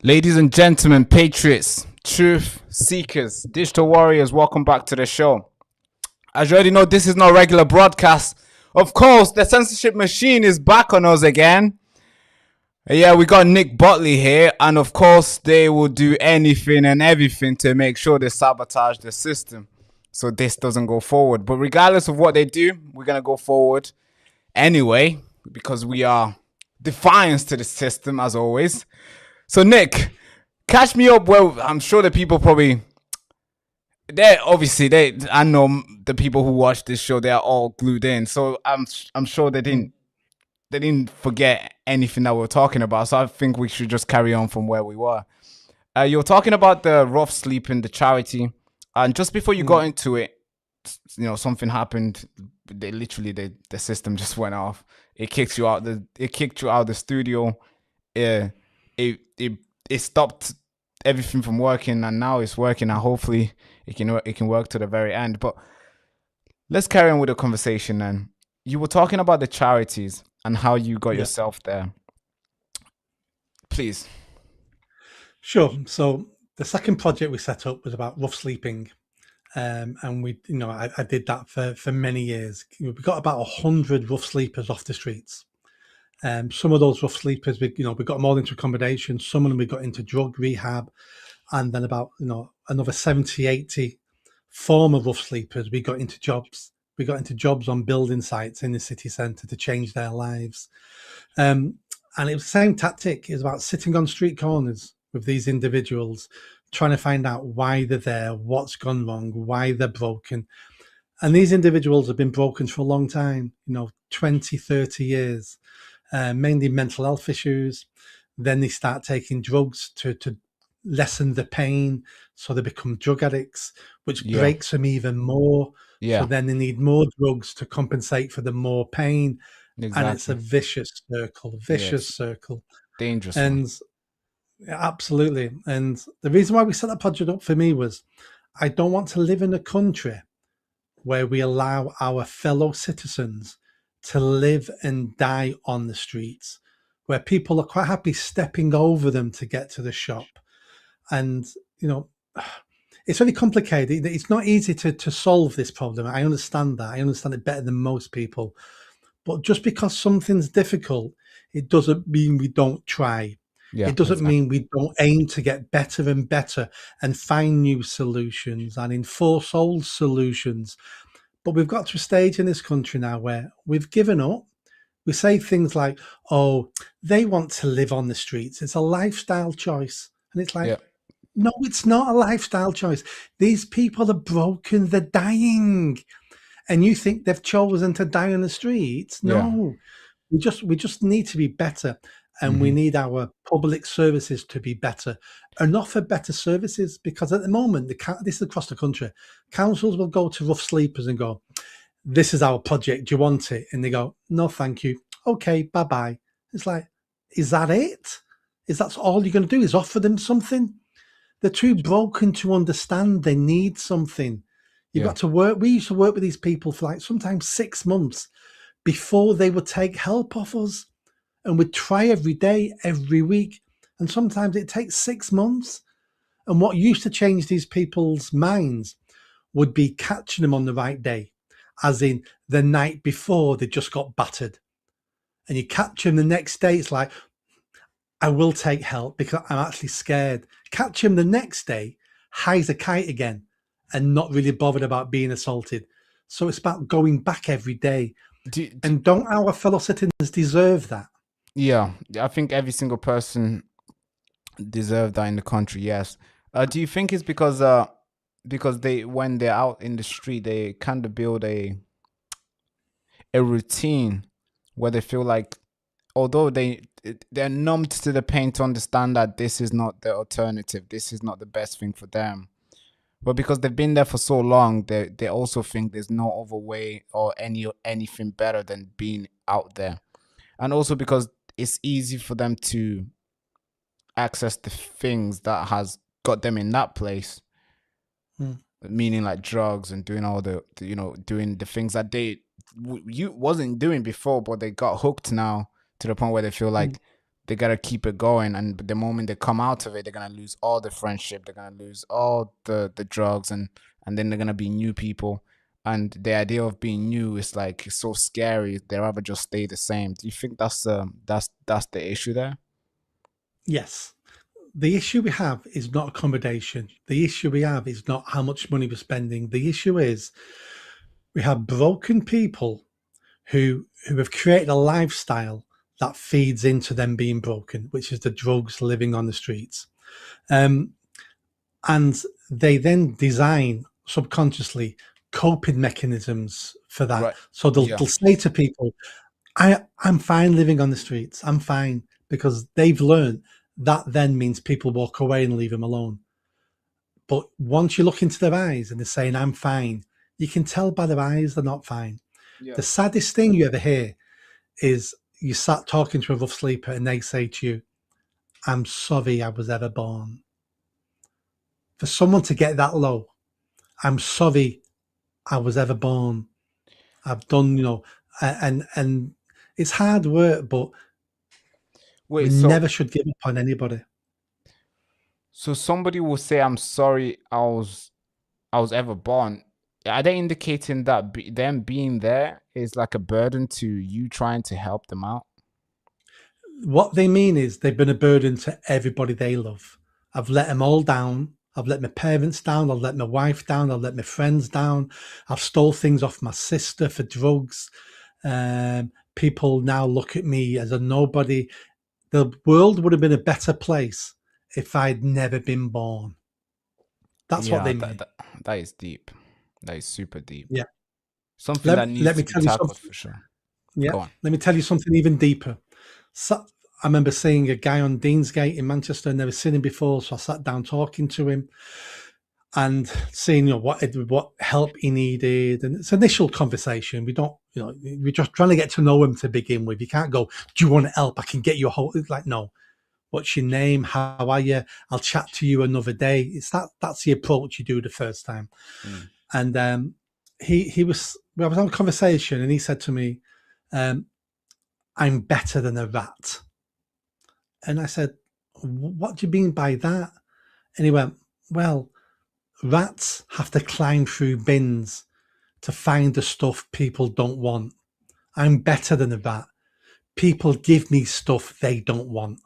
Ladies and gentlemen, patriots, truth seekers, digital warriors, welcome back to the show. As you already know, this is not a regular broadcast. Of course, the censorship machine is back on us again. Yeah, we got Nick Buckley here, and of course, they will do anything and everything to make sure they sabotage the system so this doesn't go forward. But regardless of what they do, we're going to go forward anyway because we are defiance to the system as always. So, Nick, catch me up. Well, I'm sure the people probably I know the people who watch this show, they are all glued in. So I'm sure they didn't forget anything that we were talking about. So I think we should just carry on from where we were. You were talking about the rough sleeping, the charity, and just before you got into it, something happened. The system just went off. It kicked you out of the studio. It it stopped everything from working, and now it's working, and hopefully it can work to the very end. But let's carry on with the conversation. Then you were talking about the charities and how you got yourself there. Please. Sure. So the second project we set up was about rough sleeping. And I did that for many years. We got about 100 rough sleepers off the streets. Some of those rough sleepers, we got them all into accommodation. Some of them we got into drug rehab, and then about another 70, 80 former rough sleepers we got into jobs. We got into jobs on building sites in the city centre to change their lives. And it was the same tactic. It was about sitting on street corners with these individuals, trying to find out why they're there, what's gone wrong, why they're broken. And these individuals have been broken for a long time, 20, 30 years, mainly mental health issues. Then they start taking drugs to lessen the pain. So they become drug addicts, which breaks them even more. Yeah. So then they need more drugs to compensate for the more pain. Exactly. And it's a vicious circle. Dangerous. And absolutely. And the reason why we set that project up for me was I don't want to live in a country where we allow our fellow citizens to live and die on the streets, where people are quite happy stepping over them to get to the shop. And, it's really complicated. It's not easy to solve this problem. I understand that. I understand it better than most people. But just because something's difficult, it doesn't mean we don't try. It doesn't mean we don't aim to get better and better and find new solutions and enforce old solutions. But we've got to a stage in this country now where we've given up. We say things like, oh, they want to live on the streets. It's a lifestyle choice. And it's like, no, it's not a lifestyle choice. These people are broken. They're dying. And you think they've chosen to die on the streets? No, we just need to be better. And we need our public services to be better and offer better services, because at the moment, this is across the country, councils will go to rough sleepers and go, this is our project, do you want it? And they go, no, thank you. Okay, bye-bye. It's like, is that it? Is that all you're going to do, is offer them something? They're too broken to understand they need something. You've got to work. We used to work with these people for like sometimes 6 months before they would take help off us. And we'd try every day, every week. And sometimes it takes 6 months. And what used to change these people's minds would be catching them on the right day, as in the night before they just got battered. And you catch them the next day, it's like, I will take help because I'm actually scared. Catch him the next day, high as a kite again, and not really bothered about being assaulted. So it's about going back every day. And don't our fellow citizens deserve that? Yeah, I think every single person deserves that in the country. Yes. Do you think it's because they, when they're out in the street, they kind of build a routine where they feel like, although they're numbed to the pain to understand that this is not the alternative, this is not the best thing for them, but because they've been there for so long, they also think there's no other way or anything better than being out there. And also because it's easy for them to access the things that has got them in that place, meaning like drugs and doing all doing the things that you wasn't doing before, but they got hooked now to the point where they feel like they gotta keep it going, and the moment they come out of it, they're gonna lose all the friendship, they're gonna lose all the drugs, and then they're gonna be new people. And the idea of being new is like it's so scary. They rather just stay the same. Do you think that's the issue there? Yes. The issue we have is not accommodation. The issue we have is not how much money we're spending. The issue is we have broken people who have created a lifestyle that feeds into them being broken, which is the drugs, living on the streets. And they then design subconsciously coping mechanisms for that. Right. So they'll, Yeah. they'll say to people, I'm fine living on the streets. I'm fine, because they've learned that then means people walk away and leave them alone. But once you look into their eyes and they're saying, I'm fine, you can tell by their eyes they're not fine. Yeah. The saddest thing you ever hear is you sat talking to a rough sleeper and they say to you, I'm sorry I was ever born. For someone to get that low, I'm sorry I was ever born. I've done, and it's hard work, but we Wait, never should give up on anybody. so somebody will say, "I'm sorry, I was ever born." Are they indicating that them being there is like a burden to you trying to help them out? What they mean is they've been a burden to everybody they love. I've let them all down. I've let my parents down. I've let my wife down. I've let my friends down. I've stole things off my sister for drugs. People now look at me as a nobody. The world would have been a better place if I'd never been born. That's what Yeah, they mean. that is deep. That is super deep. Yeah. Something that needs Let me to be tell you tackled something. for sure. Yeah. Go on. Let me tell you something even deeper. So, I remember seeing a guy on Deansgate in Manchester, never seen him before. So I sat down talking to him and seeing what help he needed. And it's initial conversation. We don't, we're just trying to get to know him to begin with. You can't go, do you want help? I can get you a whole, it's like, no. What's your name? How are you? I'll chat to you another day. It's that's the approach you do the first time. Mm. And I was having a conversation and he said to me, I'm better than a rat. And I said, what do you mean by that? And he went, well, rats have to climb through bins to find the stuff people don't want. I'm better than a rat. People give me stuff they don't want.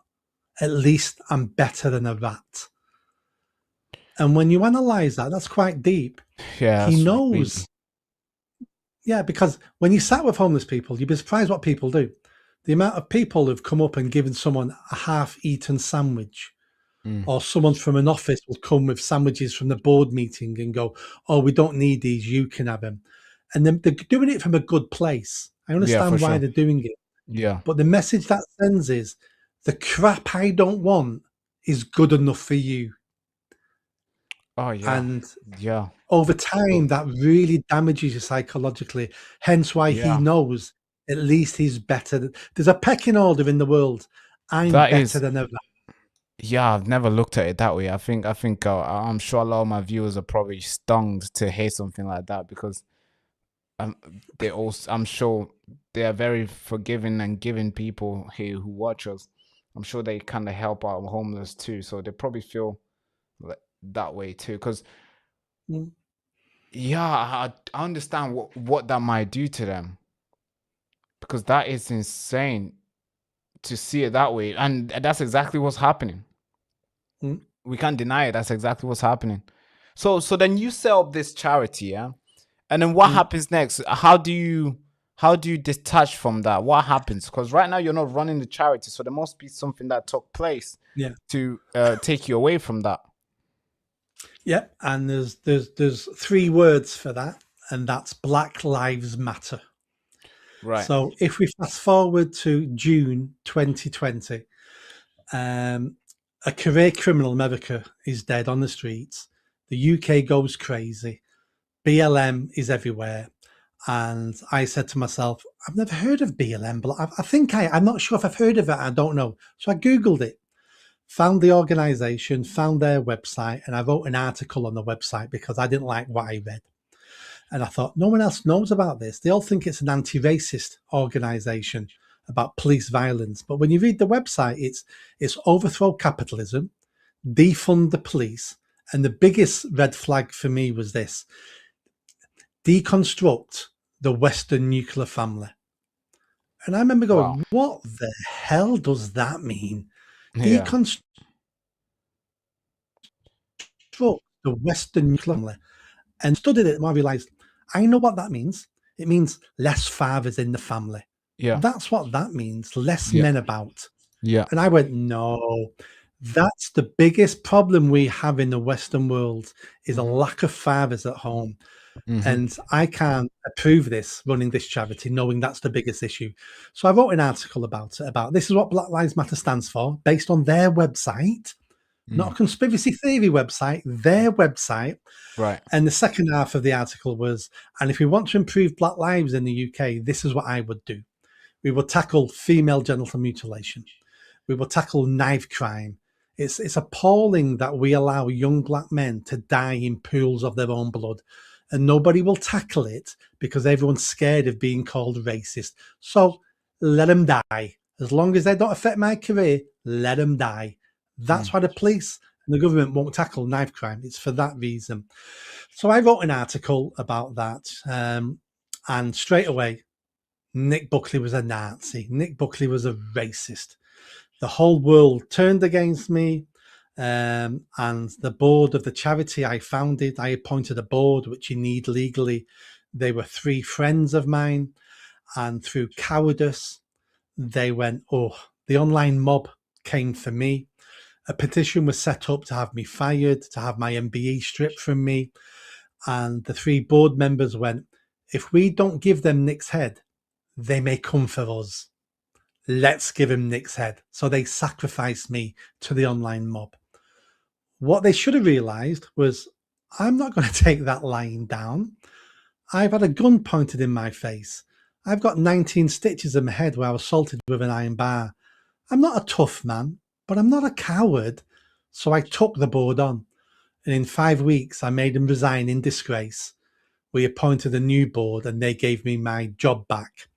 At least I'm better than a rat. And when you analyze that, that's quite deep. Yeah, He that's knows. really- Yeah, because when you sat with homeless people, you'd be surprised what people do. The amount of people who've come up and given someone a half-eaten sandwich, or someone from an office will come with sandwiches from the board meeting and go, oh, we don't need these, you can have them. And then they're doing it from a good place. I Yeah, understand for why sure. they're doing it. Yeah. But the message that sends is the crap I don't want is good enough for you. Oh yeah. And Yeah. over time, that really damages you psychologically. Hence why he Yeah. knows at least he's better. There's a pecking order in the world. I'm That better is- than ever. Yeah, I've never looked at it that way. I think I'm sure a lot of my viewers are probably stung to hear something like that, because they also, I'm sure they are very forgiving and giving people here who watch us. I'm sure they kind of help out homeless too, so they probably feel that way too. Because Mm. yeah, I understand what that might do to them, because that is insane to see it that way, and that's exactly what's happening. Mm. We can't deny it. That's exactly what's happening. So then you set up this charity, yeah, and then what happens next? How do you detach from that? What happens? Because right now you're not running the charity, so there must be something that took place, Yeah. to take you away from that. Yeah. And there's 3 words for that, and that's Black Lives Matter. Right. So if we fast forward to June 2020, a career criminal in America is dead on the streets. The UK goes crazy. BLM is everywhere. And I said to myself, I've never heard of BLM, but I'm not sure if I've heard of it. I don't know. So I Googled it, found the organization, found their website, and I wrote an article on the website because I didn't like what I read. And I thought, no one else knows about this. They all think it's an anti-racist organization. about police violence. But when you read the website, it's overthrow capitalism, defund the police, and the biggest red flag for me was this: deconstruct the Western nuclear family. And I remember Wow. going, what the hell does that mean? Yeah. Deconstruct the Western nuclear family. And studied it, and I realized I know what that means. It means less fathers in the family. Yeah. That's what that means. Less Yeah. men about. Yeah. And I went, no, that's the biggest problem we have in the Western world is a lack of fathers at home. And I can't approve this running this charity, knowing that's the biggest issue. So I wrote an article about it, about this is what Black Lives Matter stands for, based on their website, not a conspiracy theory website, their website. Right. And the second half of the article was, and if we want to improve Black lives in the UK, this is what I would do. We will tackle female genital mutilation. We will tackle knife crime. It's appalling that we allow young Black men to die in pools of their own blood, and nobody will tackle it because everyone's scared of being called racist. So let them die. As long as they don't affect my career, let them die. That's why the police and the government won't tackle knife crime. It's for that reason. So I wrote an article about that, and straight away, Nick Buckley was a Nazi. Nick Buckley was a racist. The whole world turned against me. And the board of the charity I founded, I appointed a board, which you need legally. They were 3 friends of mine. And through cowardice, they went, oh, the online mob came for me. A petition was set up to have me fired, to have my MBE stripped from me. And the 3 board members went, if we don't give them Nick's head, they may come for us. Let's give him Nick's head. So they sacrificed me to the online mob. What they should have realized was, I'm not going to take that lying down. I've had a gun pointed in my face. I've got 19 stitches in my head where I was assaulted with an iron bar. I'm not a tough man, but I'm not a coward. So I took the board on. And in 5 weeks, I made them resign in disgrace. We appointed a new board and they gave me my job back.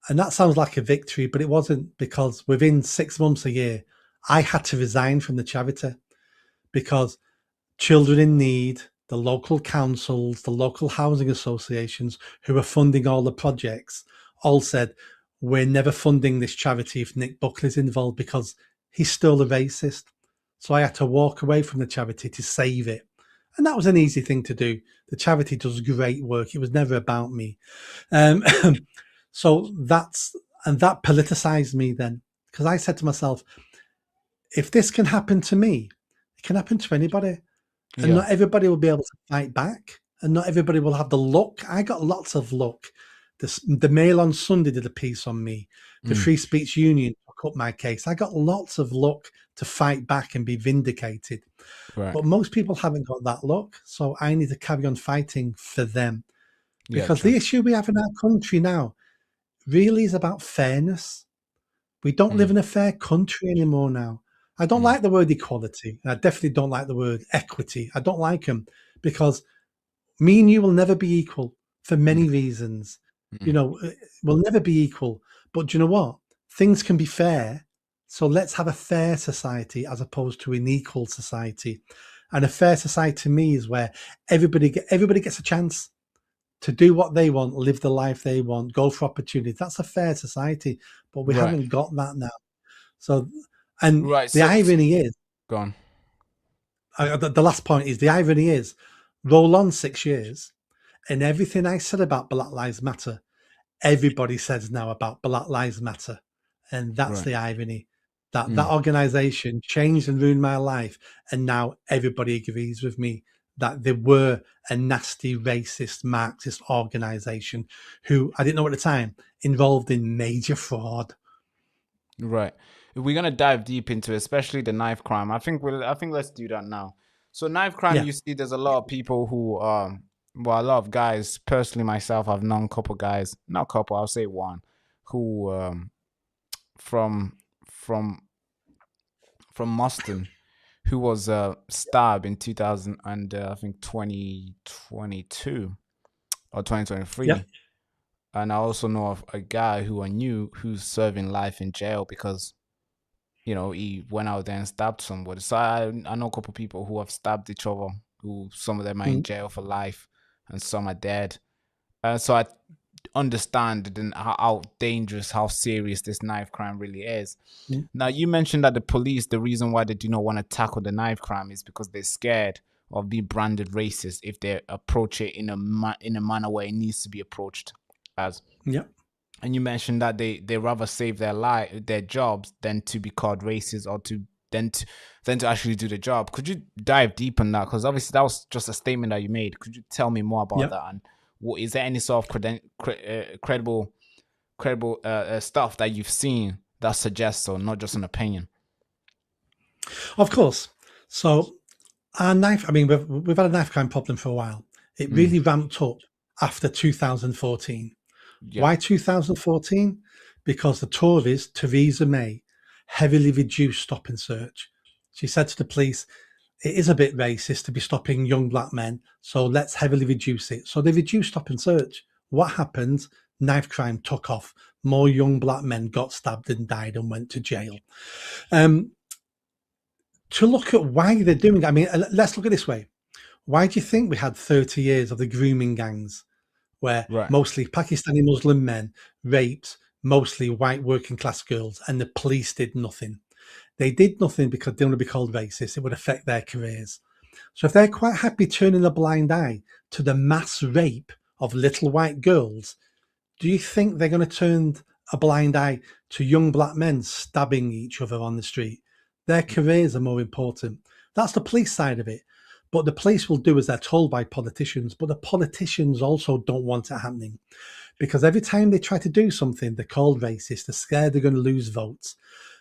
And that sounds like a victory, but it wasn't, because within 6 months, a year, I had to resign from the charity because children in need, the local councils, the local housing associations who are funding all the projects all said, we're never funding this charity if Nick Buckley's involved because he's still a racist. So I had to walk away from the charity to save it. And that was an easy thing to do. The charity does great work. It was never about me. So that politicized me then, because I said to myself, if this can happen to me, it can happen to anybody. And not everybody will be able to fight back, and not everybody will have the luck. I got lots of luck. The Mail on Sunday did a piece on me. The Free Speech Union took up my case. I got lots of luck to fight back and be vindicated. Right. But most people haven't got that luck. So I need to carry on fighting for them. Because true. the issue we have in our country now really is about fairness. We don't live in a fair country anymore now. I don't like the word equality. I definitely don't like the word equity. I don't like them because me and you will never be equal for many reasons. You know, we'll never be equal. But do you know what? Things can be fair. So let's have a fair society as opposed to an equal society. And a fair society to me is where everybody gets a chance to do what they want, live the life they want, go for opportunities. That's a fair society, but we haven't got that now. So, and the irony is, go on. The last point is, the irony is, roll on 6 years, and everything I said about Black Lives Matter, everybody says now about Black Lives Matter. And that's the irony. That organization changed and ruined my life. And now everybody agrees with me that they were a nasty, racist, Marxist organization who, I didn't know at the time, involved in major fraud. Right. If we're gonna dive deep into, especially the knife crime, I think let's do that now. So knife crime, you see, there's a lot of people who, well, a lot of guys. Personally, myself, I've known a couple guys, not a couple, I'll say one, who from Muston, who was stabbed in 2000 and I think 2022 or 2023. And I also know of a guy who I knew who's serving life in jail because he went out there and stabbed somebody. So I know a couple people who have stabbed each other. Who some of them are in Mm, jail for life, and some are dead. So I understand how dangerous, how serious this knife crime really is. mm, Now, you mentioned that the police, the reason why they do not want to tackle the knife crime is because they're scared of being branded racist if they approach it in a manner where it needs to be approached as. yeah. And you mentioned that they rather save their jobs than to be called racist or than to actually do the job. Could you dive deep on that? Because obviously that was just a statement that you made. Could you tell me more about Yeah. that? And is there any sort of credible stuff that you've seen that suggests so, not just an opinion? Of course. So our knife, I mean, we've had a knife crime problem for a while. It Mm, really ramped up after 2014. yeah, Why 2014? Because the Tories, Theresa May, heavily reduced stop and search. She said to the police, it is a bit racist to be stopping young black men, so let's heavily reduce it. So they reduced stop and search. What happened? Knife crime took off. More young black men got stabbed and died and went to jail. Um, to look at why they're doing it, I mean, let's look at it this way. Why do you think we had 30 years of the grooming gangs where right. mostly Pakistani Muslim men raped mostly white working class girls and the police did nothing? They did nothing because they didn't want to be called racist. It would affect their careers. So if they're quite happy turning a blind eye to the mass rape of little white girls, do you think they're going to turn a blind eye to young black men stabbing each other on the street? Their careers are more important. That's the police side of it. But the police will do as they're told by politicians. But the politicians also don't want it happening because every time they try to do something, they're called racist. They're scared they're going to lose votes.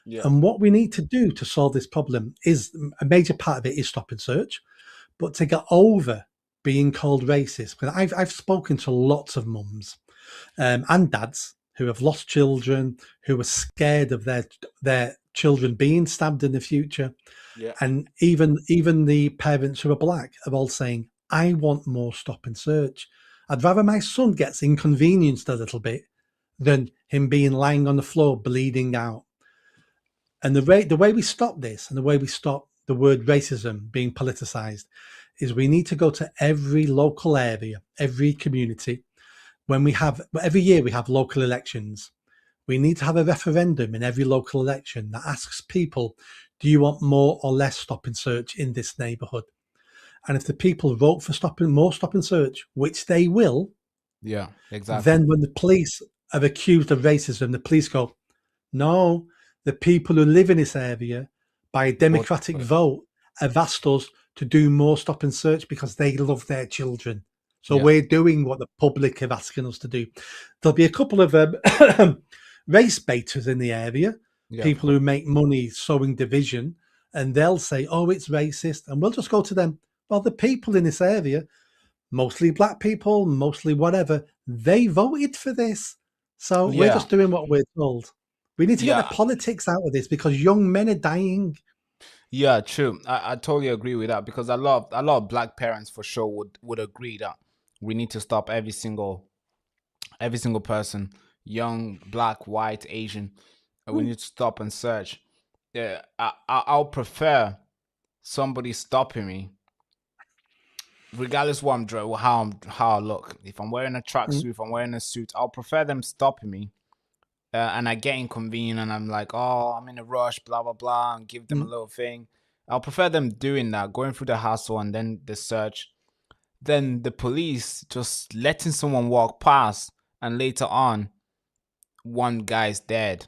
Yeah, And what we need to do to solve this problem is a major part of it is stop and search, but to get over being called racist. Because I've spoken to lots of mums and dads who have lost children, who are scared of their children being stabbed in the future, yeah, and even the parents who are black are all saying, "I want more stop and search. I'd rather my son gets inconvenienced a little bit than him being lying on the floor bleeding out." And the way we stop this and the way we stop the word racism being politicized is we need to go to every local area, every community. When we have every year we have local elections, we need to have a referendum in every local election that asks people, do you want more or less stop and search in this neighborhood? And if the people vote for more stop and search, which they will, yeah, exactly. then when the police are accused of racism, the police go, no, the people who live in this area by a Vote democratic for it. vote have asked us to do more stop and search because they love their children. So Yeah, we're doing what the public have asking us to do. There'll be a couple of race baiters in the area, yeah, of people course. who make money sowing division, and they'll say, oh, it's racist. And we'll just go to them. Well, the people in this area, mostly black people, mostly whatever, they voted for this. So we're Yeah, just doing what we're told. We need to get the yeah, politics out of this because young men are dying. yeah. True. I totally agree with that because a lot of black parents for sure would agree that we need to stop every single person, young, black, white, Asian. We Mm, need to stop and search. Yeah, I'll prefer somebody stopping me, regardless what I'm doing, how I look. If I'm wearing a mm, tracksuit, if I'm wearing a suit, I'll prefer them stopping me. And I get inconvenient, and I'm like, oh, I'm in a rush, blah blah blah, and give them a mm. little thing. I'll prefer them doing that, going through the hassle and then the search, than the police just letting someone walk past and later on one guy's dead,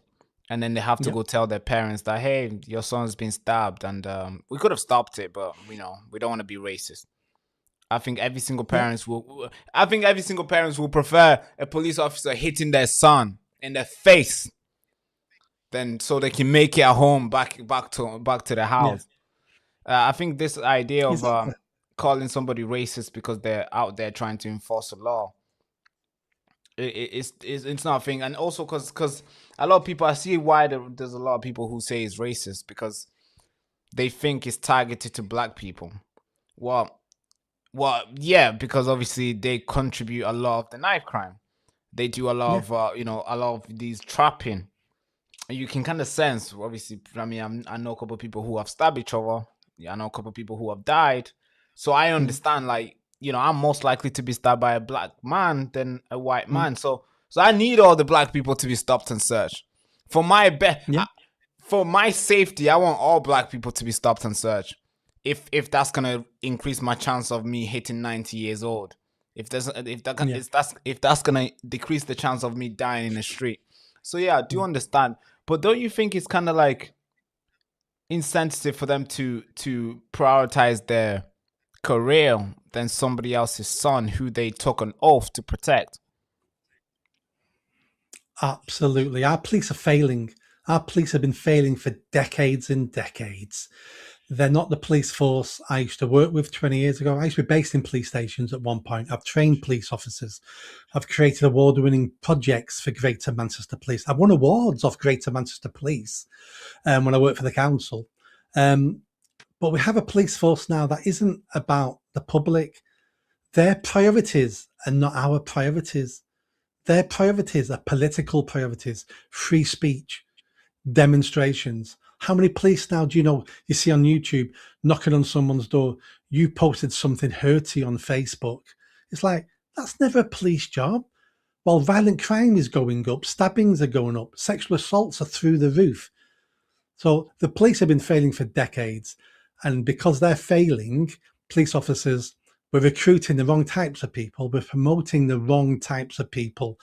and then they have to Yeah, go tell their parents that, hey, your son's been stabbed, and we could have stopped it, but we don't want to be racist. I think every single yeah, parents will. I think every single parents will prefer a police officer hitting their son in the face than so they can make it at home, back to the yeah. house. I think this idea of Exactly. calling somebody racist because they're out there trying to enforce a law, it's not a thing. And also because a lot of people, I see why there's a lot of people who say it's racist because they think it's targeted to black people. Well, yeah, because obviously they contribute a lot of the knife crime. They do a lot Yeah. of a lot of these trapping. You can kind of sense, obviously. I mean, I know a couple of people who have stabbed each other. Yeah, I know a couple of people who have died. So I Mm, understand, like, I'm most likely to be stabbed by a black man than a white mm, man. So I need all the black people to be stopped and searched. For my yeah. for my safety, I want all black people to be stopped and searched. If that's gonna increase my chance of me hitting 90 years old, Yeah. if that's gonna decrease the chance of me dying in the street. So yeah, I do Mm. understand. But don't you think it's kind of like insensitive for them to prioritize their career than somebody else's son who they took an oath to protect? Absolutely. Our police are failing. Our police have been failing for decades and decades. They're not the police force I used to work with 20 years ago. I used to be based in police stations at one point. I've trained police officers. I've created award winning projects for Greater Manchester Police. I've won awards off Greater Manchester Police when I worked for the council. Um, but we have a police force now that isn't about the public. Their priorities are not our priorities. Their priorities are political priorities, free speech, demonstrations. How many police now do you know you see on YouTube knocking on someone's door? You posted something hurty on Facebook. It's like, that's never a police job. While violent crime is going up, stabbings are going up, sexual assaults are through the roof. So the police have been failing for decades. And because they're failing, police officers, we're recruiting the wrong types of people, we're promoting the wrong types of people.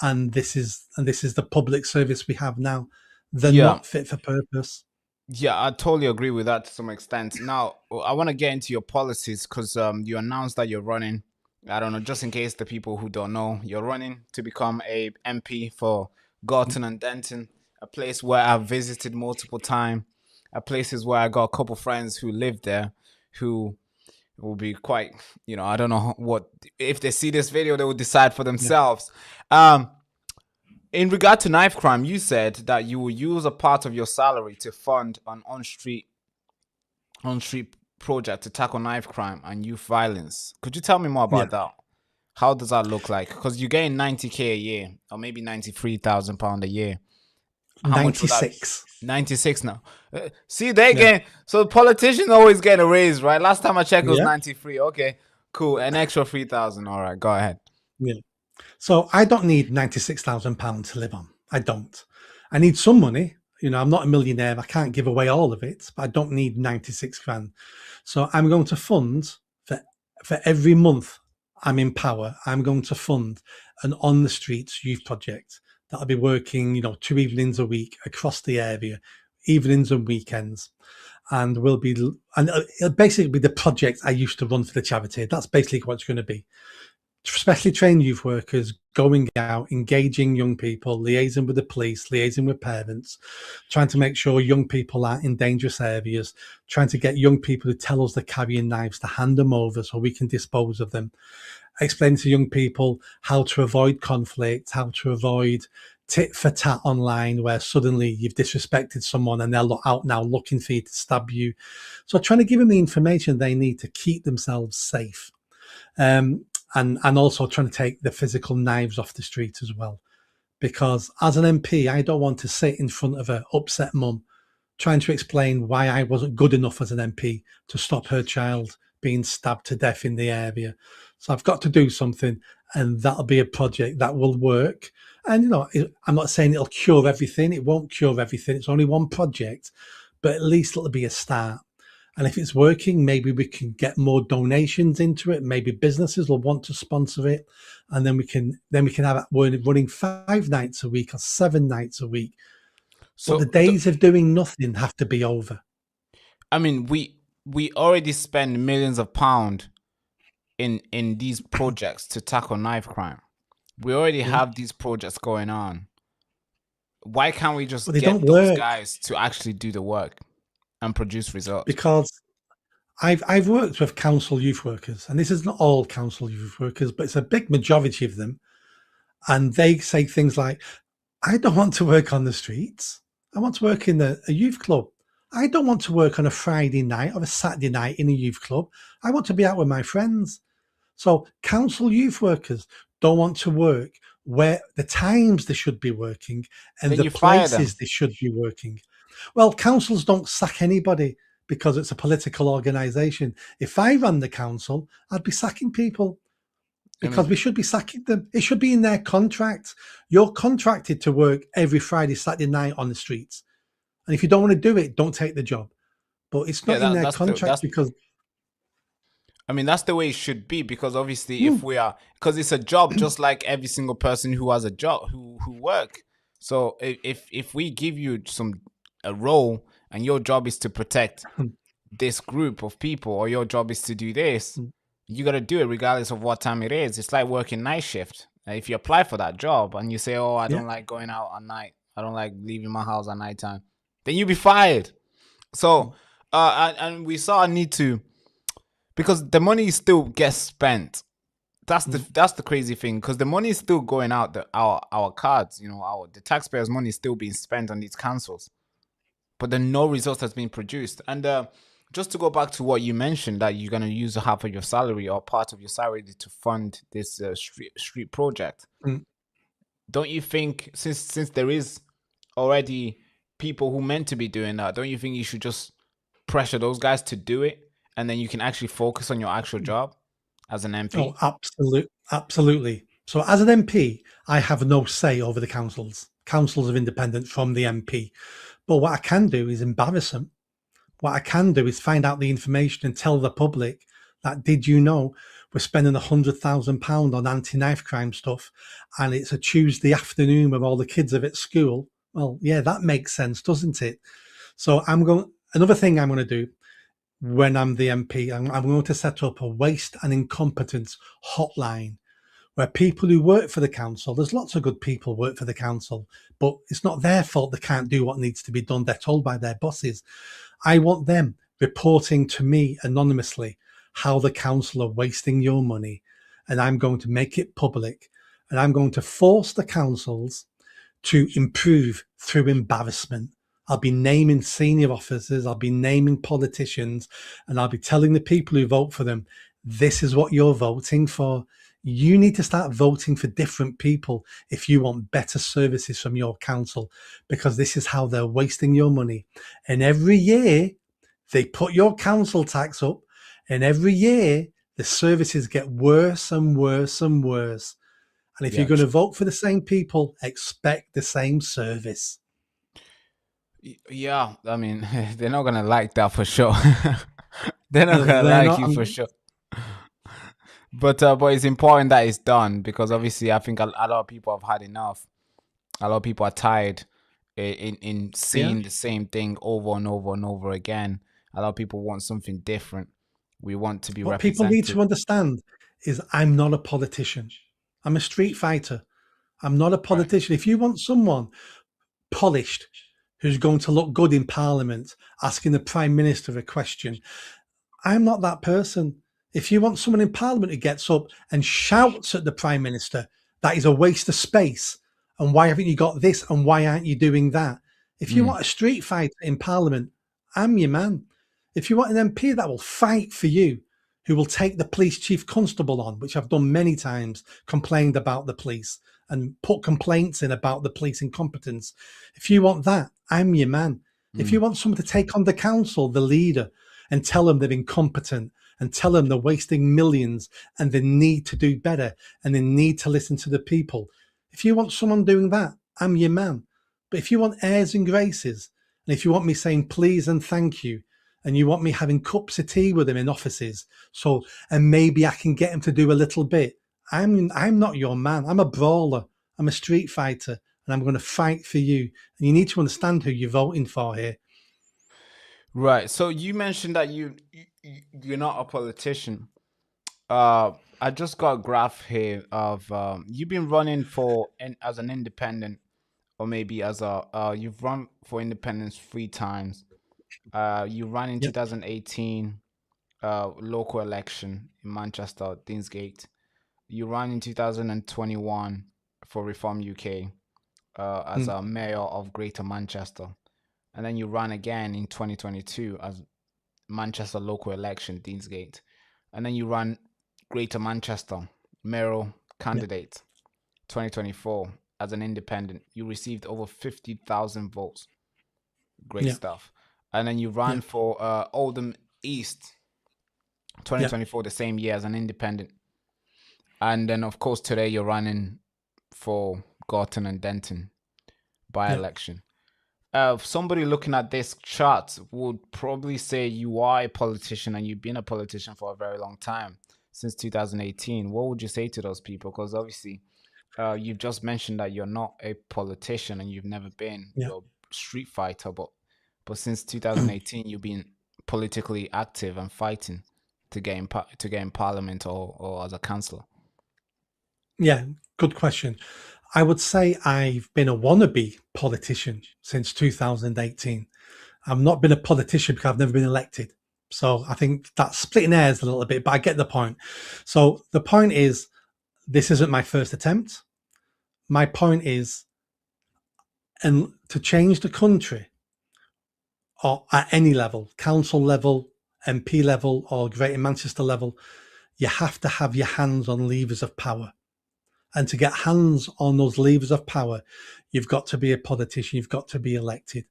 And this is the public service we have now. They're Yeah, not fit for purpose. yeah, I totally agree with that to some extent. Now, I want to get into your policies because you announced that you're running. I don't know, just in case the people who don't know, you're running to become a MP for Gorton and Denton, a place where I've visited multiple times, a places where I got a couple friends who live there, who will be quite, I don't know what if they see this video, they will decide for Yeah. themselves. Um, in regard to knife crime, you said that you will use a part of your salary to fund an on street project to tackle knife crime and youth violence. Could you tell me more Yeah. about that? How does that look like? Because you're getting 90K a year, or maybe £93,000 a year. How much would that be? 96. 96 now. See, they Yeah. get so politicians always get a raise, right? Last time I checked, it was Yeah. 93. Okay, cool. An extra 3,000. All right, go ahead. Yeah. So I don't need £96,000 to live on. I don't. I need some money. I'm not a millionaire. I can't give away all of it, but I don't need 96 grand. So I'm going to fund for every month I'm in power. I'm going to fund an on the streets youth project that'll be working, 2 evenings a week across the area, evenings and weekends. And it'll basically be the project I used to run for the charity. That's basically what it's going to be. Specially trained youth workers going out, engaging young people, liaising with the police, liaising with parents, trying to make sure young people aren't in dangerous areas, trying to get young people who tell us they're carrying knives to hand them over so we can dispose of them, explaining to young people how to avoid conflict, how to avoid tit for tat online where suddenly you've disrespected someone and they're out now looking for you to stab you. So trying to give them the information they need to keep themselves safe. And also trying to take the physical knives off the street as well. Because as an MP, I don't want to sit in front of an upset mum trying to explain why I wasn't good enough as an MP to stop her child being stabbed to death in the area. So I've got to do something, and that'll be a project that will work. And, I'm not saying it'll cure everything. It won't cure everything. It's only one project, but at least it'll be a start. And if it's working, maybe we can get more donations into it. Maybe businesses will want to sponsor it, and then we can have it running 5 nights a week or 7 nights a week. But the So, days of doing nothing have to be over. I mean, we already spend millions of pounds in these projects to tackle knife crime. We already Yeah, have these projects going on. Why can't we but just they don't get those work guys to actually do the work and produce results? because I've worked with council youth workers, and this is not all council youth workers, but it's a big majority of them. And they say things like, I don't want to work on the streets. I want to work in a youth club. I don't want to work on a Friday night or a Saturday night in a youth club. I want to be out with my friends. So council youth workers don't want to work where the times they should be working and Then the you fire places them. they should be working. Well, councils don't sack anybody because it's a political organisation. If I ran the council, I'd be sacking people I because mean, we should be sacking them. It should be in their contract. You're contracted to work every Friday, Saturday night on the streets. And if you don't want to do it, don't take the job. But it's yeah, not in that, their that's the contract that's because I mean, that's the way it should be, because obviously hmm, if we are, because it's a job just like every single person who has a job who work. So if we give you a role and your job is to protect this group of people, or your job is to do this, you got to do it regardless of what time it is. It's like working night shift. If you apply for that job and you say, "Oh, I yeah, don't like going out at night. I don't like leaving my house at nighttime," then you be fired. So, and we saw a need to, because the money still gets spent. That's the crazy thing, because the money is still going out our cards. Our the taxpayers' money is still being spent on these councils, but then no result has been produced. And just to go back to what you mentioned, that you're gonna use half of your salary or part of your salary to fund this street project. mm, Don't you think, since there is already people who meant to be doing that, don't you think you should just pressure those guys to do it, and then you can actually focus on your actual job as an oh, MP? absolutely. So as an MP, I have no say over the councils. Councils are independent from the MP. But what I can do is embarrass them. What I can do is find out the information and tell the public that, did you know we're spending £100,000 on anti-knife crime stuff, and it's a Tuesday afternoon where all the kids are at school. Well, yeah, that makes sense, doesn't it? So another thing I'm going to do when I'm the MP, I'm going to set up a waste and incompetence hotline where people who work for the council, there's lots of good people work for the council, but it's not their fault they can't do what needs to be done. They're told by their bosses. I want them reporting to me anonymously how the council are wasting your money, and I'm going to make it public, and I'm going to force the councils to improve through embarrassment. I'll be naming senior officers, I'll be naming politicians, and I'll be telling the people who vote for them, this is what you're voting for. You need to start voting for different people if you want better services from your council, because this is how they're wasting your money. And every year they put your council tax up, and every year the services get worse and worse and worse. And if you're Yeah, going to vote for the same people, expect the same service. yeah. I mean, they're not gonna like that for sure. They're not No, gonna they're like not. you for sure. But it's important that it's done, because obviously I think a lot of people have had enough. A lot of people are tired in Yeah. seeing the same thing over and over and over again. A lot of people want something different. We want to be What people need represented. to understand is I'm not a politician. I'm a street fighter. I'm not a Right. politician. If you want someone polished who's going to look good in Parliament asking the Prime Minister a question, I'm not that person. If you want someone in Parliament who gets up and shouts at the Prime Minister, that is a waste of space. And why haven't you got this? And why aren't you doing that? If you Mm, want a street fighter in Parliament, I'm your man. If you want an MP that will fight for you, who will take the police chief constable on, which I've done many times, complained about the police and put complaints in about the police incompetence. If you want that, I'm your man. If you mm. want someone to take on the council, the leader, and tell them they're incompetent and tell them they're wasting millions and they need to do better and they need to listen to the people. If you want someone doing that, I'm your man. But if you want airs and graces, and if you want me saying please and thank you, and you want me having cups of tea with them in offices, so and maybe I can get him to do a little bit, I'm not your man. I'm a brawler. I'm a street fighter, and I'm going to fight for you. And you need to understand who you're voting for here. Right. So you mentioned that you're not a politician. I just got a graph here of you've been running as an independent, or maybe as a you've run for independence 3 times. You ran in Yep. 2018 local election in Manchester, Deansgate. You ran in 2021 for Reform UK as Mm, a mayor of Greater Manchester, and then you ran again in 2022 as Manchester local election, Deansgate, and then you ran Greater Manchester mayoral yep. candidate 2024 as an independent. You received over 50,000 votes. Great Yeah. stuff. And then you Yeah. ran for Oldham East Yeah. 2024, the same year as an independent. And then, of course, today you're running for Gorton and Denton by Yeah. election. Somebody looking at this chart would probably say you are a politician and you've been a politician for a very long time, since 2018. What would you say to those people? Because obviously, you've just mentioned that you're not a politician and you've never been. Yeah. You're a street fighter, but since 2018, you've been politically active and fighting to get in parliament or as a councillor. Yeah, good question. I would say I've been a wannabe politician since 2018. I've not been a politician because I've never been elected. So I think that's splitting hairs a little bit, but I get the point. So the point is, this isn't my first attempt. My point is, and to change the country, or at any level, council level, MP level, or Greater Manchester level, you have to have your hands on levers of power. And to get hands on those levers of power, you've got to be a politician, you've got to be elected.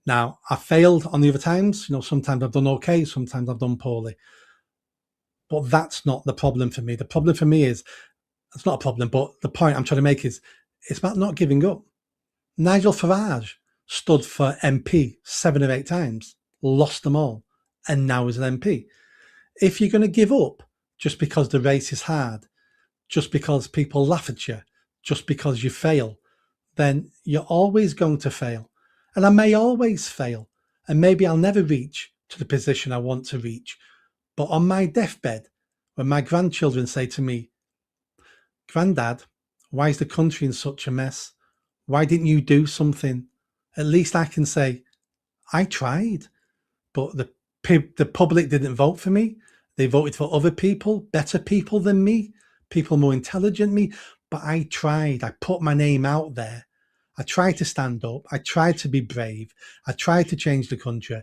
Now, I failed on the other times. Sometimes I've done okay, sometimes I've done poorly. But that's not the problem for me. The problem for me is, it's not a problem, but the point I'm trying to make is, it's about not giving up. Nigel Farage stood for MP 7 or 8 times, lost them all, and now is an MP. If you're going to give up just because the race is hard, just because people laugh at you, just because you fail, then you're always going to fail. And I may always fail, and maybe I'll never reach to the position I want to reach. But on my deathbed, when my grandchildren say to me, "Grandad, why is the country in such a mess? Why didn't you do something?" At least I can say, I tried, but the public didn't vote for me. They voted for other people, better people than me, people more intelligent than me. But I tried. I put my name out there. I tried to stand up. I tried to be brave. I tried to change the country.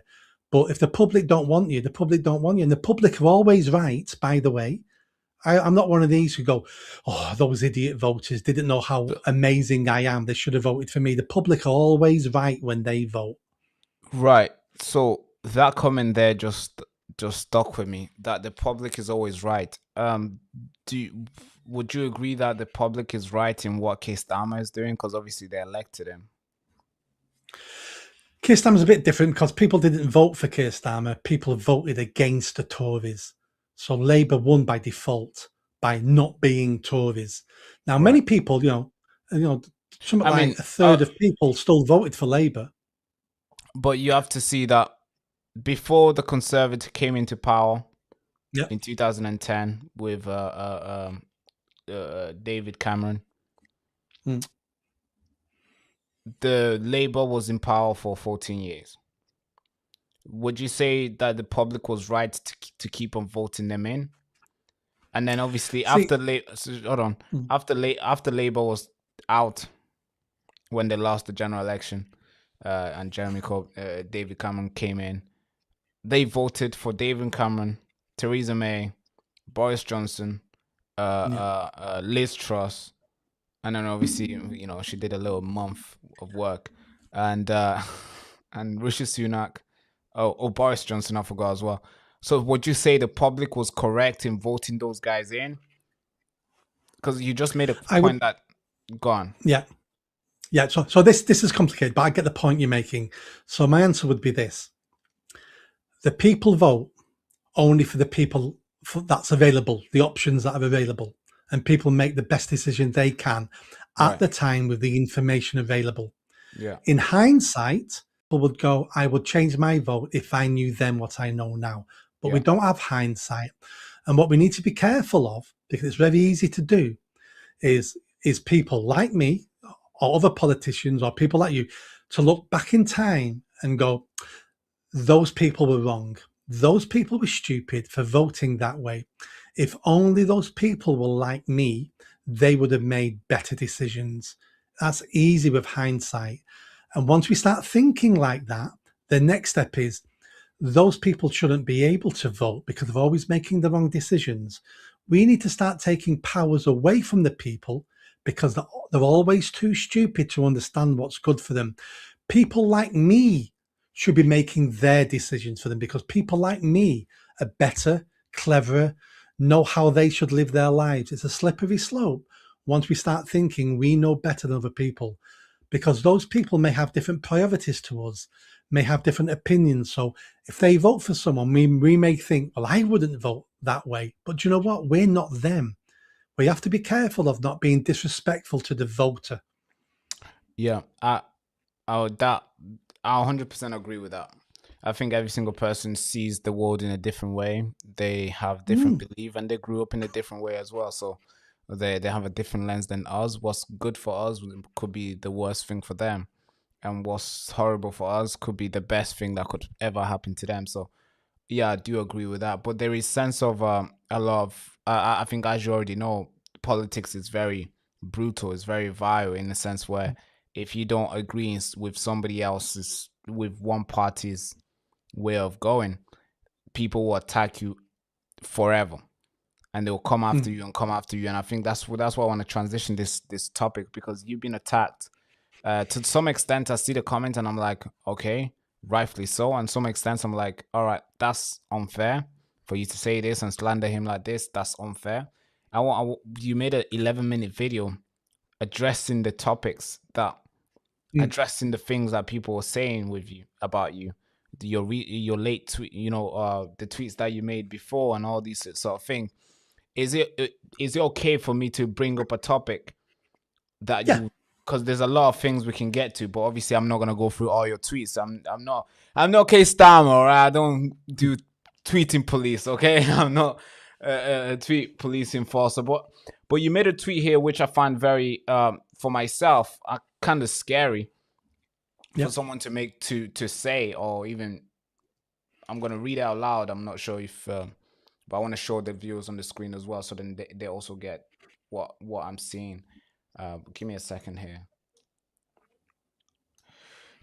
But if the public don't want you, the public don't want you. And the public are always right, by the way. I'm not one of these who go, "Oh, those idiot voters didn't know how amazing I am. They should have voted for me." The public are always right when they vote. Right. So that comment there just stuck with me, that the public is always right. Would you agree that the public is right in what Keir Starmer is doing? Because obviously they elected him. Keir Starmer's a bit different because people didn't vote for Keir Starmer. People voted against the Tories. So Labour won by default by not being Tories. Now, many people, something like a third of people still voted for Labour. But you have to see that before the Conservative came into power in 2010 with David Cameron, the Labour was in power for 14 years. Would you say that the public was right to keep on voting them in? And then obviously after Labour was out when they lost the general election, and David Cameron came in, they voted for David Cameron, Theresa May, Boris Johnson, Liz Truss, and then obviously she did a little month of work, and Rishi Sunak, Boris Johnson, I forgot as well. So would you say the public was correct in voting those guys in? Because you just made a point that gone. Yeah. So this is complicated, but I get the point you're making. So my answer would be this: the people vote only for the people that's available, the options that are available, and people make the best decision they can at the time with the information available. Yeah. In hindsight, people would go, "I would change my vote if I knew then what I know now." But we don't have hindsight. And what we need to be careful of, because it's very easy to do, is people like me or other politicians or people like you to look back in time and go, those people were wrong. Those people were stupid for voting that way. If only those people were like me, they would have made better decisions. That's easy with hindsight. And once we start thinking like that, the next step is, those people shouldn't be able to vote because they're always making the wrong decisions. We need to start taking powers away from the people, because they're always too stupid to understand what's good for them. People like me should be making their decisions for them, because people like me are better, cleverer, know how they should live their lives. It's a slippery slope once we start thinking we know better than other people, because those people may have different priorities to us, may have different opinions. So if they vote for someone, we may think, well, I wouldn't vote that way. But do you know what? We're not them. We have to be careful of not being disrespectful to the voter. Yeah, I 100% agree with that. I think every single person sees the world in a different way. They have different belief, and they grew up in a different way as well. So they have a different lens than us. What's good for us could be the worst thing for them, and what's horrible for us could be the best thing that could ever happen to them. So yeah, I do agree with that. But there is sense of a lot of I think, as you already know, politics is very brutal. It's very vile in the sense where if you don't agree with somebody else's, with one party's way of going, people will attack you forever, and they'll come after you and come after you. And I think that's why I want to transition this topic, because you've been attacked. To some extent, I see the comment and I'm like, okay, rightfully so. And some extent, I'm like, all right, that's unfair for you to say this and slander him like this. That's unfair. You made an 11-minute video addressing the topics that, addressing the things that people were saying with you about you, your late tweet, the tweets that you made before and all these sort of things. Is it okay for me to bring up a topic that you, because there's a lot of things we can get to, but obviously I'm not gonna go through all your tweets. I'm not K-Stammer, or I don't do tweeting police. Okay, I'm not a tweet police enforcer. But you made a tweet here which I find very for myself kind of scary for someone to make to say, or even I'm gonna read it out loud. I'm not sure if, but I want to show the viewers on the screen as well, so then they also get what I'm seeing. Give me a second here.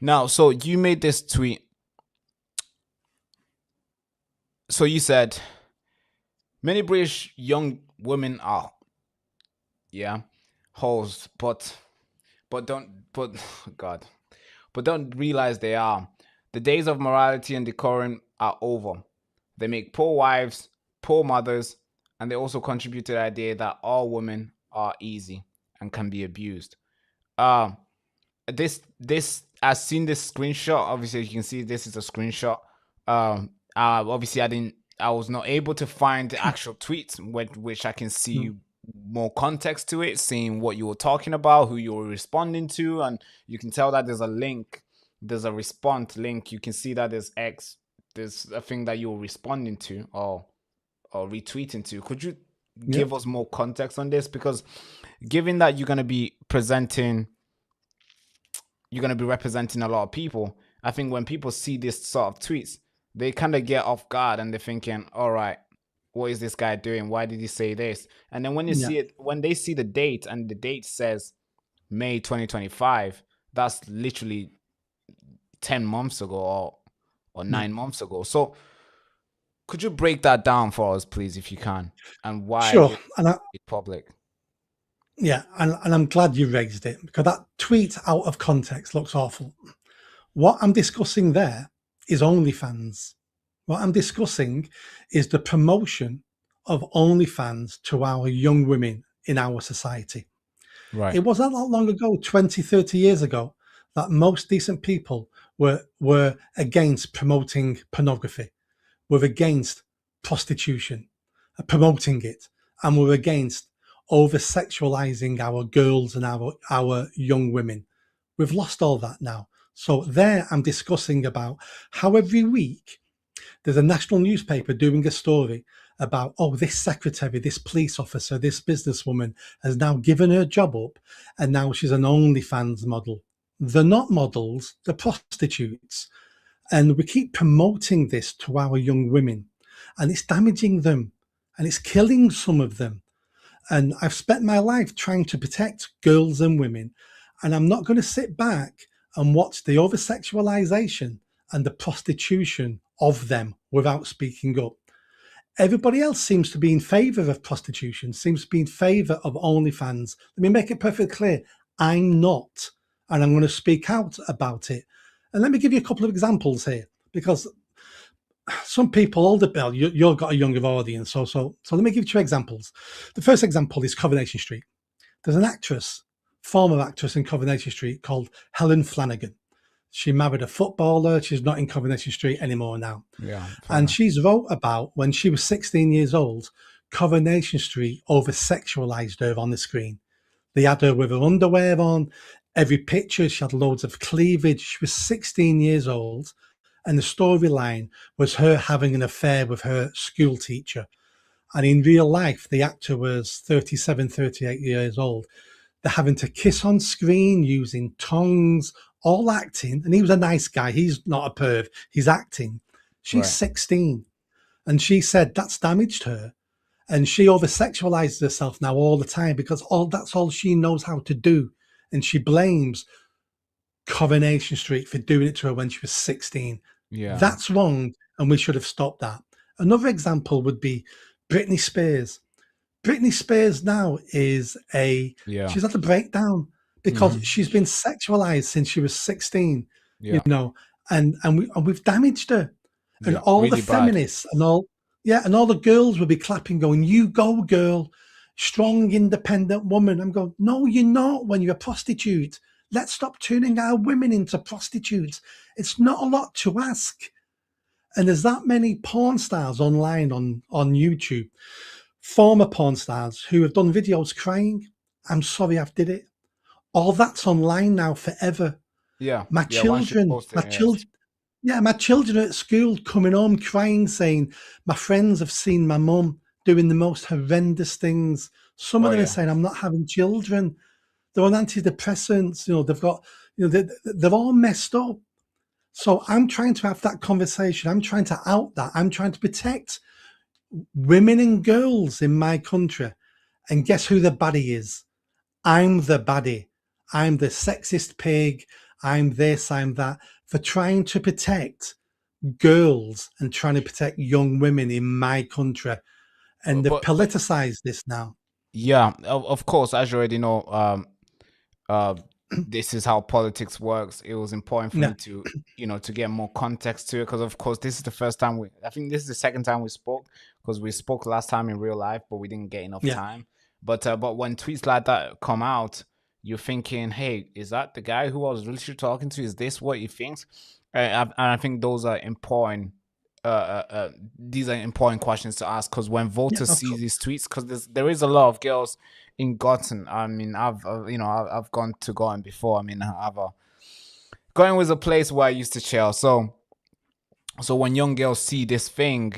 Now, so you made this tweet. So you said, many British young women are, hoes, but God, but don't realize they are. The days of morality and decorum are over. They make poor wives, poor mothers, and they also contribute to the idea that all women are easy and can be abused. This I've seen this screenshot. Obviously, you can see this is a screenshot. Obviously, I was not able to find the actual tweets, which I can see more context to it, seeing what you were talking about, who you were responding to, and you can tell that there's a link, there's a response link. You can see that there's a thing that you were responding to or retweeting to. Could you give us more context on this? Because given that you're going to be representing a lot of people, I think when people see this sort of tweets, they kind of get off guard and they're thinking, all right, what is this guy doing? Why did he say this? And then when they see the date, and the date says May 2025, that's literally 10 months ago or 9 months ago. So could you break that down for us, please, if you can, and why it's public? Yeah, and I'm glad you raised it, because that tweet out of context looks awful. What I'm discussing there is OnlyFans. What I'm discussing is the promotion of OnlyFans to our young women in our society. Right. It wasn't that long ago, 20, 30 years ago, that most decent people were against promoting pornography, were against prostitution, promoting it, and were against over-sexualizing our girls and our young women. We've lost all that now. So there I'm discussing about how every week there's a national newspaper doing a story about, this secretary, this police officer, this businesswoman has now given her job up, and now she's an OnlyFans model. They're not models, they're prostitutes. And we keep promoting this to our young women, and it's damaging them, and it's killing some of them. And I've spent my life trying to protect girls and women, and I'm not going to sit back and watch the over-sexualization and the prostitution of them without speaking up. Everybody else seems to be in favour of prostitution, seems to be in favour of OnlyFans. Let me make it perfectly clear. I'm not, and I'm going to speak out about it. And let me give you a couple of examples here, because some people, older Bill, you've got a younger audience. So let me give you two examples. The first example is Coronation Street. There's an actress, former actress in Coronation Street called Helen Flanagan. She married a footballer. She's not in Coronation Street anymore now. Yeah. And she's wrote about when she was 16 years old, Coronation Street over-sexualized her on the screen. They had her with her underwear on. Every picture, she had loads of cleavage. She was 16 years old. And the storyline was her having an affair with her school teacher. And in real life, the actor was 37, 38 years old. They're having to kiss on screen using tongues, all acting. And he was a nice guy. He's not a perv. He's acting. She's Right. 16. And she said that's damaged her. And she over-sexualizes herself now all the time because that's all she knows how to do. And she blames Coronation Street for doing it to her when she was 16. Yeah. That's wrong, and we should have stopped that. Another example would be Britney Spears. Britney Spears now is she's had a breakdown because she's been sexualized since she was 16, Yeah. and we've damaged her. And Yeah, all really the feminists and all the girls will be clapping, going, "You go, girl, strong, independent woman." I'm going, "No, you're not when you're a prostitute. Let's stop turning our women into prostitutes. It's not a lot to ask." And there's that many porn stars online on YouTube, former porn stars who have done videos crying, "I'm sorry I've did it." All that's online now forever. Yeah. My Yeah, once you children, post my it, yes. children, yeah, my children at school coming home crying, saying, "My friends have seen my mum doing the most horrendous things." Some of them are saying, "I'm not having children." They're on antidepressants. They've got, they're all messed up. So I'm trying to have that conversation. I'm trying to out that. I'm trying to protect women and girls in my country. And guess who the baddie is? I'm the baddie. I'm the sexist pig. I'm this, I'm that, for trying to protect girls and trying to protect young women in my country. And they've politicized this now. Yeah, of course, as you already know, this is how politics works. It was important for me to, to get more context to it, because of course this is the first time I think this is the second time we spoke, because we spoke last time in real life, but we didn't get enough time. But when tweets like that come out, you're thinking, hey, is that the guy who I was literally talking to? Is this what he thinks? And I think those are important. These are important questions to ask, because when voters see these tweets, because there is a lot of girls in Gorton. I mean, I've gone to Gorton before. I mean, Gorton was a place where I used to chill. So when young girls see this thing,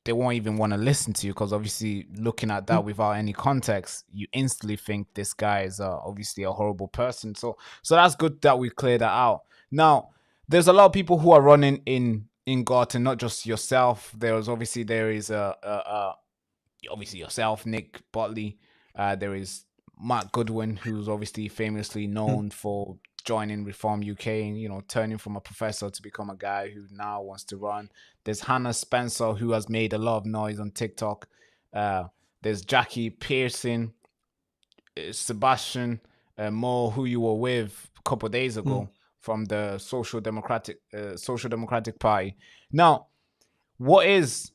they won't even want to listen to you, because obviously looking at that without any context, you instantly think this guy is obviously a horrible person. So that's good that we clear that out. Now, there's a lot of people who are running in Gorton, not just yourself. There is obviously yourself, Nick Buckley. There is Matt Goodwin, who's obviously famously known for joining Reform UK and turning from a professor to become a guy who now wants to run. There's Hannah Spencer, who has made a lot of noise on TikTok. There's Jackie Pearson, Sebastian Moore, who you were with a couple of days ago from the Social Democratic Party. Now, what is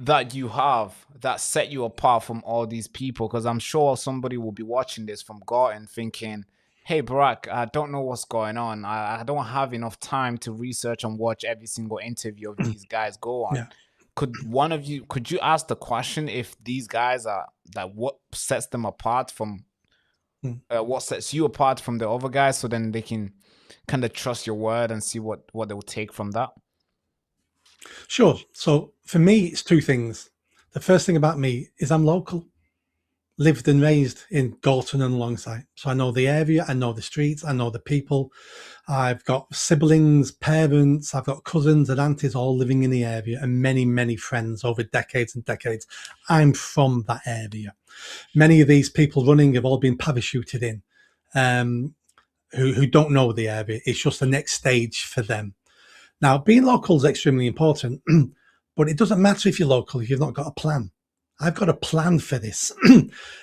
that you have that set you apart from all these people? Because I'm sure somebody will be watching this from Gorton thinking, hey, Barack, I don't know what's going on. I don't have enough time to research and watch every single interview of these guys go on. Could you ask the question if these guys what sets them apart from what sets you apart from the other guys, so then they can kind of trust your word and see what they will take from that? Sure. So for me, it's two things. The first thing about me is I'm local, lived and raised in Gorton and alongside. So I know the area, I know the streets, I know the people. I've got siblings, parents, I've got cousins and aunties all living in the area, and many, many friends over decades and decades. I'm from that area. Many of these people running have all been parachuted in, who don't know the area. It's just the next stage for them. Now, being local is extremely important, But it doesn't matter if you're local if you've not got a plan. I've got a plan for this.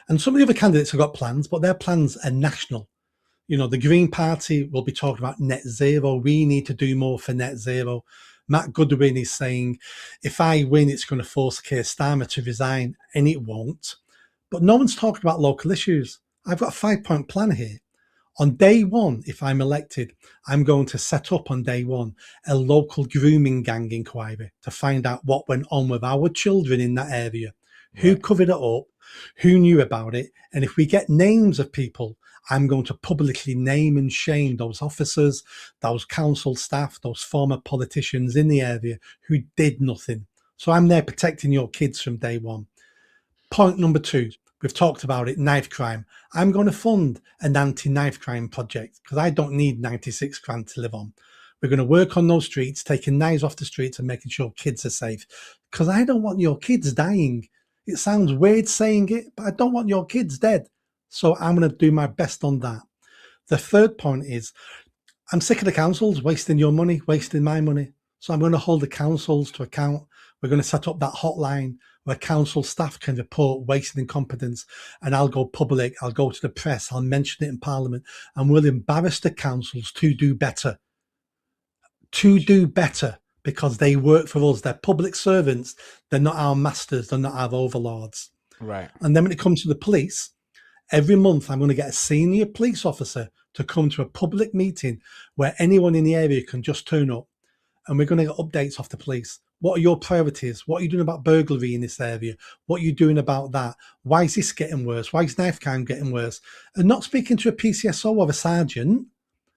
And some of the other candidates have got plans, but their plans are national. You know, the Green Party will be talking about net zero. We need to do more for net zero. Matt Goodwin is saying, if I win, it's going to force Keir Starmer to resign, and it won't. But no one's talking about local issues. I've got a 5-point plan here. On day one, if I'm elected, I'm going to set up on day one a local grooming gang inquiry to find out what went on with our children in that area, who covered it up, who knew about it. And if we get names of people, I'm going to publicly name and shame those officers, those council staff, those former politicians in the area who did nothing. So I'm there protecting your kids from day one. Point number 2, we've talked about it, knife crime. I'm going to fund an anti-knife crime project because I don't need 96 grand to live on. We're going to work on those streets, taking knives off the streets and making sure kids are safe, because I don't want your kids dying. It sounds weird saying it, but I don't want your kids dead. So I'm going to do my best on that. The third point is I'm sick of the councils wasting your money, wasting my money. So I'm going to hold the councils to account. We're going to set up that hotline where council staff can report wasting incompetence, and I'll go public. I'll go to the press. I'll mention it in Parliament, and we'll embarrass the councils to do better. To do better, because they work for us. They're public servants. They're not our masters. They're not our overlords. Right. And then when it comes to the police, every month I'm going to get a senior police officer to come to a public meeting where anyone in the area can just turn up, and we're going to get updates off the police. What are your priorities? What are you doing about burglary in this area? What are you doing about that? Why is this getting worse? Why is knife crime getting worse? And not speaking to a PCSO or a sergeant.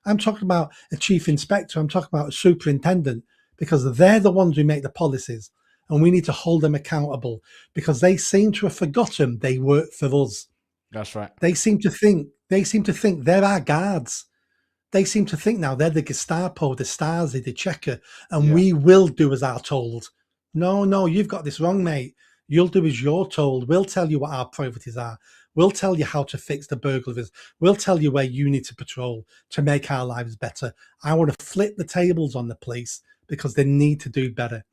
I'm talking about a chief inspector. I'm talking about a superintendent, because they're the ones who make the policies, and we need to hold them accountable because they seem to have forgotten they work for us. That's right. They seem to think they're our guards. They seem to think now they're the Gestapo, the Stasi, the Checker, and we will do as are told. No, you've got this wrong, mate. You'll do as you're told. We'll tell you what our priorities are. We'll tell you how to fix the burglaries. We'll tell you where you need to patrol to make our lives better. I want to flip the tables on the police because they need to do better.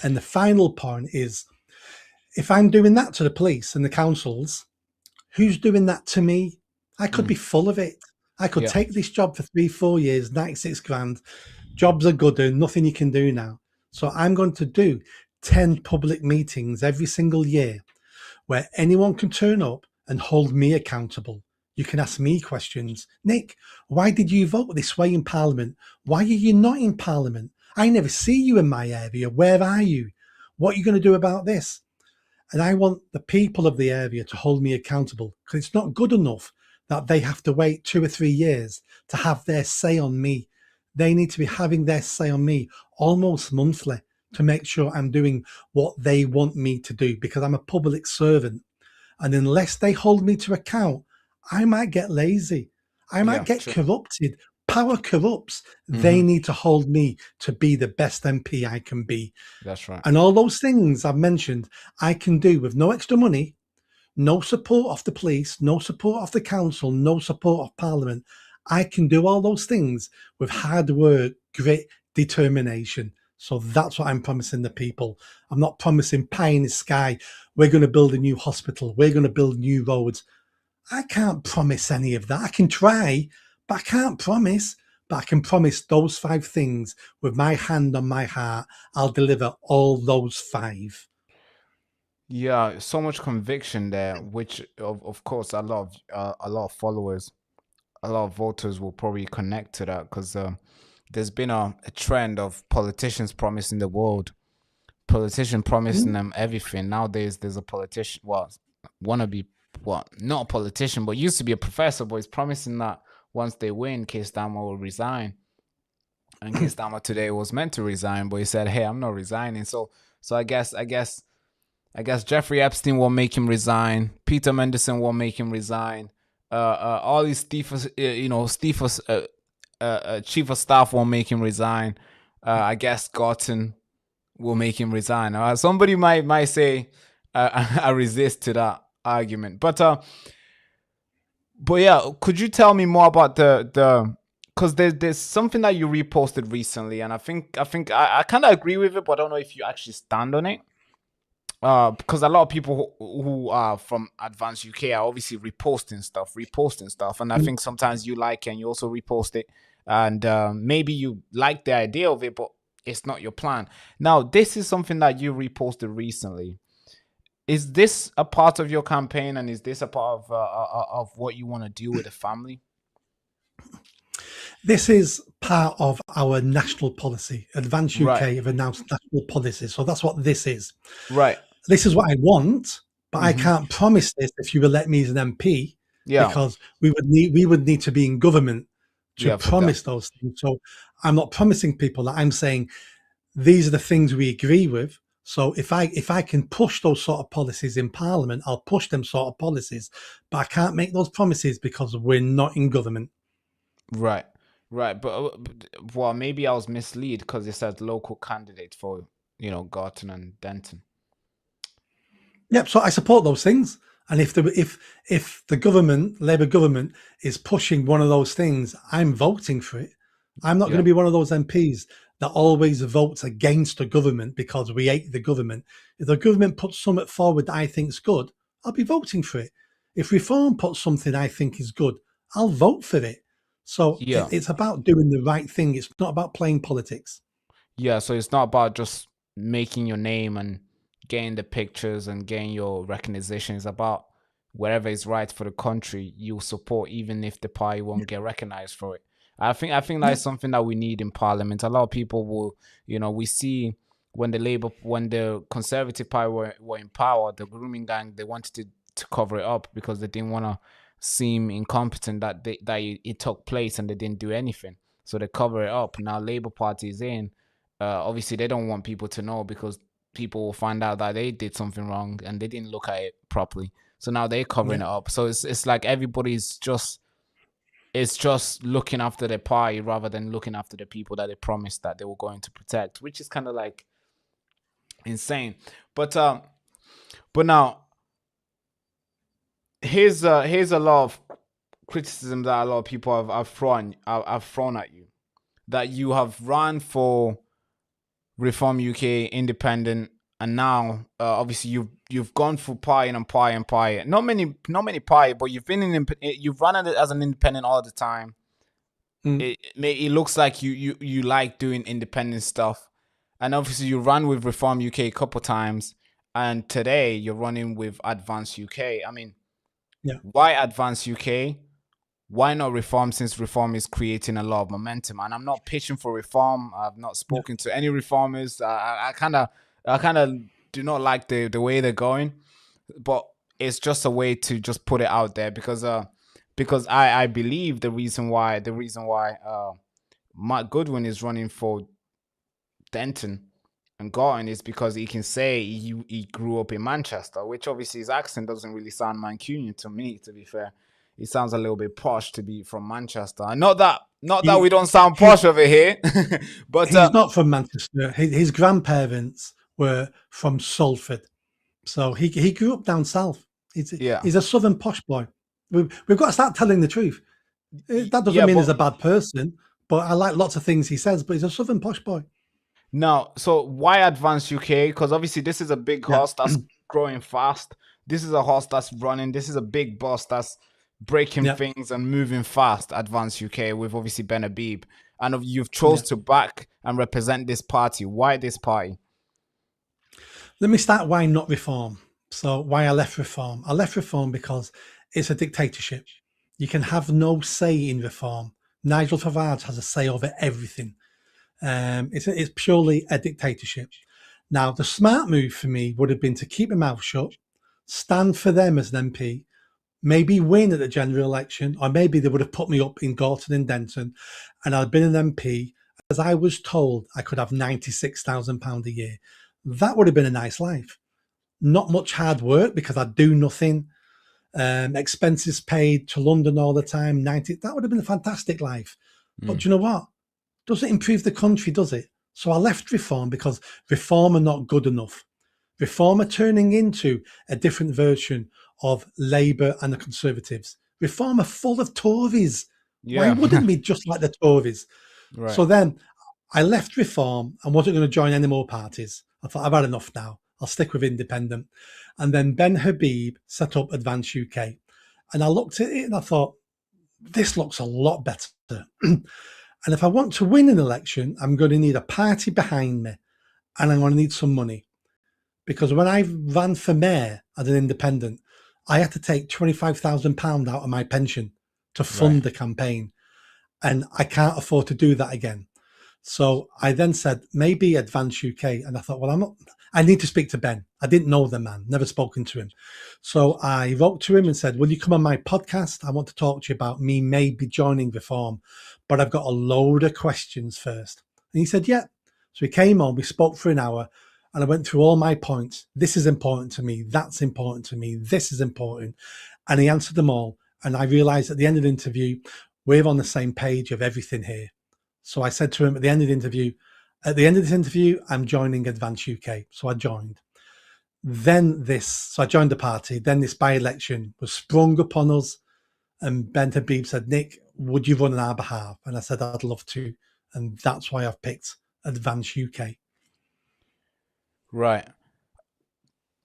And the final point is, if I'm doing that to the police and the councils, who's doing that to me? I could be full of it. I could take this job for 3-4 years, 96 grand. Jobs are good and nothing you can do now. So I'm going to do 10 public meetings every single year where anyone can turn up and hold me accountable. You can ask me questions. Nick, why did you vote this way in Parliament? Why are you not in Parliament? I never see you in my area. Where are you? What are you going to do about this? And I want the people of the area to hold me accountable, because it's not good enough that they have to wait 2 or 3 years to have their say on me. They need to be having their say on me almost monthly to make sure I'm doing what they want me to do, because I'm a public servant. And unless they hold me to account, I might get lazy. I might get corrupted. Power corrupts. They need to hold me to be the best MP I can be. That's right. And all those things I've mentioned, I can do with no extra money, no support of the police, no support of the council, no support of Parliament. I can do all those things with hard work, grit, determination. So that's what I'm promising the people. I'm not promising pie in the sky. We're going to build a new hospital. We're going to build new roads. I can't promise any of that. I can try, but I can't promise. But I can promise those 5 things with my hand on my heart. I'll deliver all those 5. Yeah, so much conviction there, which of course a lot of followers, a lot of voters will probably connect to that, because there's been a trend of politicians promising the world, promising them everything. Nowadays, there's a politician, not a politician, but used to be a professor, but he's promising that once they win, Keir Starmer will resign. And Keir Starmer today was meant to resign, but he said, "Hey, I'm not resigning." So I guess Jeffrey Epstein won't make him resign. Peter Mendelsohn won't make him resign. All these chief of staff won't make him resign. I guess Gorton will make him resign. Somebody might say I resist to that argument, but yeah, could you tell me more about the because there's something that you reposted recently, and I kind of agree with it, but I don't know if you actually stand on it. Because a lot of people who are from Advanced UK are obviously reposting stuff, and I Mm. think sometimes you like it and you also repost it, and maybe you like the idea of it, but it's not your plan. Now, this is something that you reposted recently. Is this a part of your campaign, and is this a part of what you want to do with the family? This is part of our national policy. Advance Right, UK have announced national policy, so that's what this is. right. This is what I want, but I Hmm. can't promise this if you elect me as an MP, Yeah, because we would need to be in government to yeah, for that. promise those things. So I'm not promising people that. I'm saying these are the things we agree with. So if I can push those sort of policies in Parliament, I'll push them sort of policies, but I can't make those promises because we're not in government. Right, right. Well, maybe I was misled because it said local candidate for Gorton and Denton. Yep. So I support those things, and if the government, Labour government, is pushing one of those things, I'm voting for it. I'm not going to Yeah, be one of those MPs that always votes against the government because we hate the government. If the government puts something forward that I think is good, I'll be voting for it. If Reform puts something I think is good, I'll vote for it. So yeah, it's about doing the right thing. It's not about playing politics. yeah. So it's not about just making your name and getting the pictures and getting your recognition. It's about wherever is right for the country, you support, even if the party won't get recognized for it. I think that's Yep. something that we need in Parliament. A lot of people will, we see when the Conservative Party were in power, the grooming gang, they wanted to cover it up because they didn't want to seem incompetent that it took place and they didn't do anything. So they cover it up. Now Labour Party is in. Obviously, they don't want people to know because people will find out that they did something wrong and they didn't look at it properly. So now they're covering Yeah. it up. So it's like everybody's just it's just looking after their party rather than looking after the people that they promised that they were going to protect, which is kind of like insane. But now here's a lot of criticism that a lot of people have thrown at you, that you have run for Reform UK, Independent, and now obviously you've gone through pie and pie and pie. Not many pie, but you've run it as an independent all the time. Mm. It looks like you like doing independent stuff, and obviously you run with Reform UK a couple times, and today you're running with Advance UK. I mean, Yeah. why Advance UK? Why not Reform, since Reform is creating a lot of momentum? And I'm not pitching for Reform. I've not Yeah. spoken to any reformers. I kind of do not like the way they're going, but it's just a way to just put it out there because I believe the reason why Matt Goodwin is running for Denton and Gorton is because he can say he grew up in Manchester, which obviously his accent doesn't really sound Mancunian to me. To be fair, he sounds a little bit posh to be from Manchester. And not that we He, don't sound he posh over here, but he's not from Manchester. His grandparents were from Salford, so he grew up down south. He's yeah, he's a southern posh boy. We've got to start telling the truth. That doesn't yeah, mean he's but a bad person, but I like lots of things he says. But he's a southern posh boy. now, so why Advance UK? Because obviously this is a big Yeah, horse that's growing fast. This is a horse that's running. This is a big boss that's breaking yeah, things and moving fast. Advance UK with obviously Ben Habib, and you've chose yeah. to back and represent this party. Why this party? Let me start why not reform. So why I left reform? I left reform because it's a dictatorship. You can have no say in reform. Nigel Farage has a say over everything. It's purely a dictatorship. Now, the smart move for me would have been to keep my mouth shut, stand for them as an MP, maybe win at the general election, or maybe they would have put me up in Gorton and Denton, and I'd been an MP. As I was told, I could have £96,000 a year. That would have been a nice life. Not much hard work because I'd do nothing. Expenses paid to London all the time. 90. That would have been a fantastic life. But Mm. do you know what? Doesn't improve the country, does it? So I left Reform because Reform are not good enough. Reform are turning into a different version of Labour and the Conservatives. Reform are full of Tories. Why Yeah. wouldn't we just like the Tories? Right. So then I left Reform and wasn't going to join any more parties. I thought, I've had enough now. I'll stick with Independent. And then Ben Habib set up Advance UK. And I looked at it and I thought, this looks a lot better. And if I want to win an election, I'm going to need a party behind me and I'm going to need some money. Because when I ran for mayor as an independent, I had to take £25,000 out of my pension to Right. fund the campaign. And I can't afford to do that again. So I then said, maybe Advance UK. And I thought, well, I need to speak to Ben. I didn't know the man, never spoken to him. So I wrote to him and said, will you come on my podcast? I want to talk to you about me maybe joining Reform, but I've got a load of questions first. And he said, yeah. So he came on, we spoke for an hour and I went through all my points. This is important to me. That's important to me. This is important. And he answered them all. And I realized at the end of the interview, we're on the same page of everything here. So I said to him at the end of this interview, I'm joining Advance UK. So I joined. So I joined the party. Then this by-election was sprung upon us. And Ben Habib said, Nick, would you run on our behalf? And I said, I'd love to. And that's why I've picked Advance UK. Right.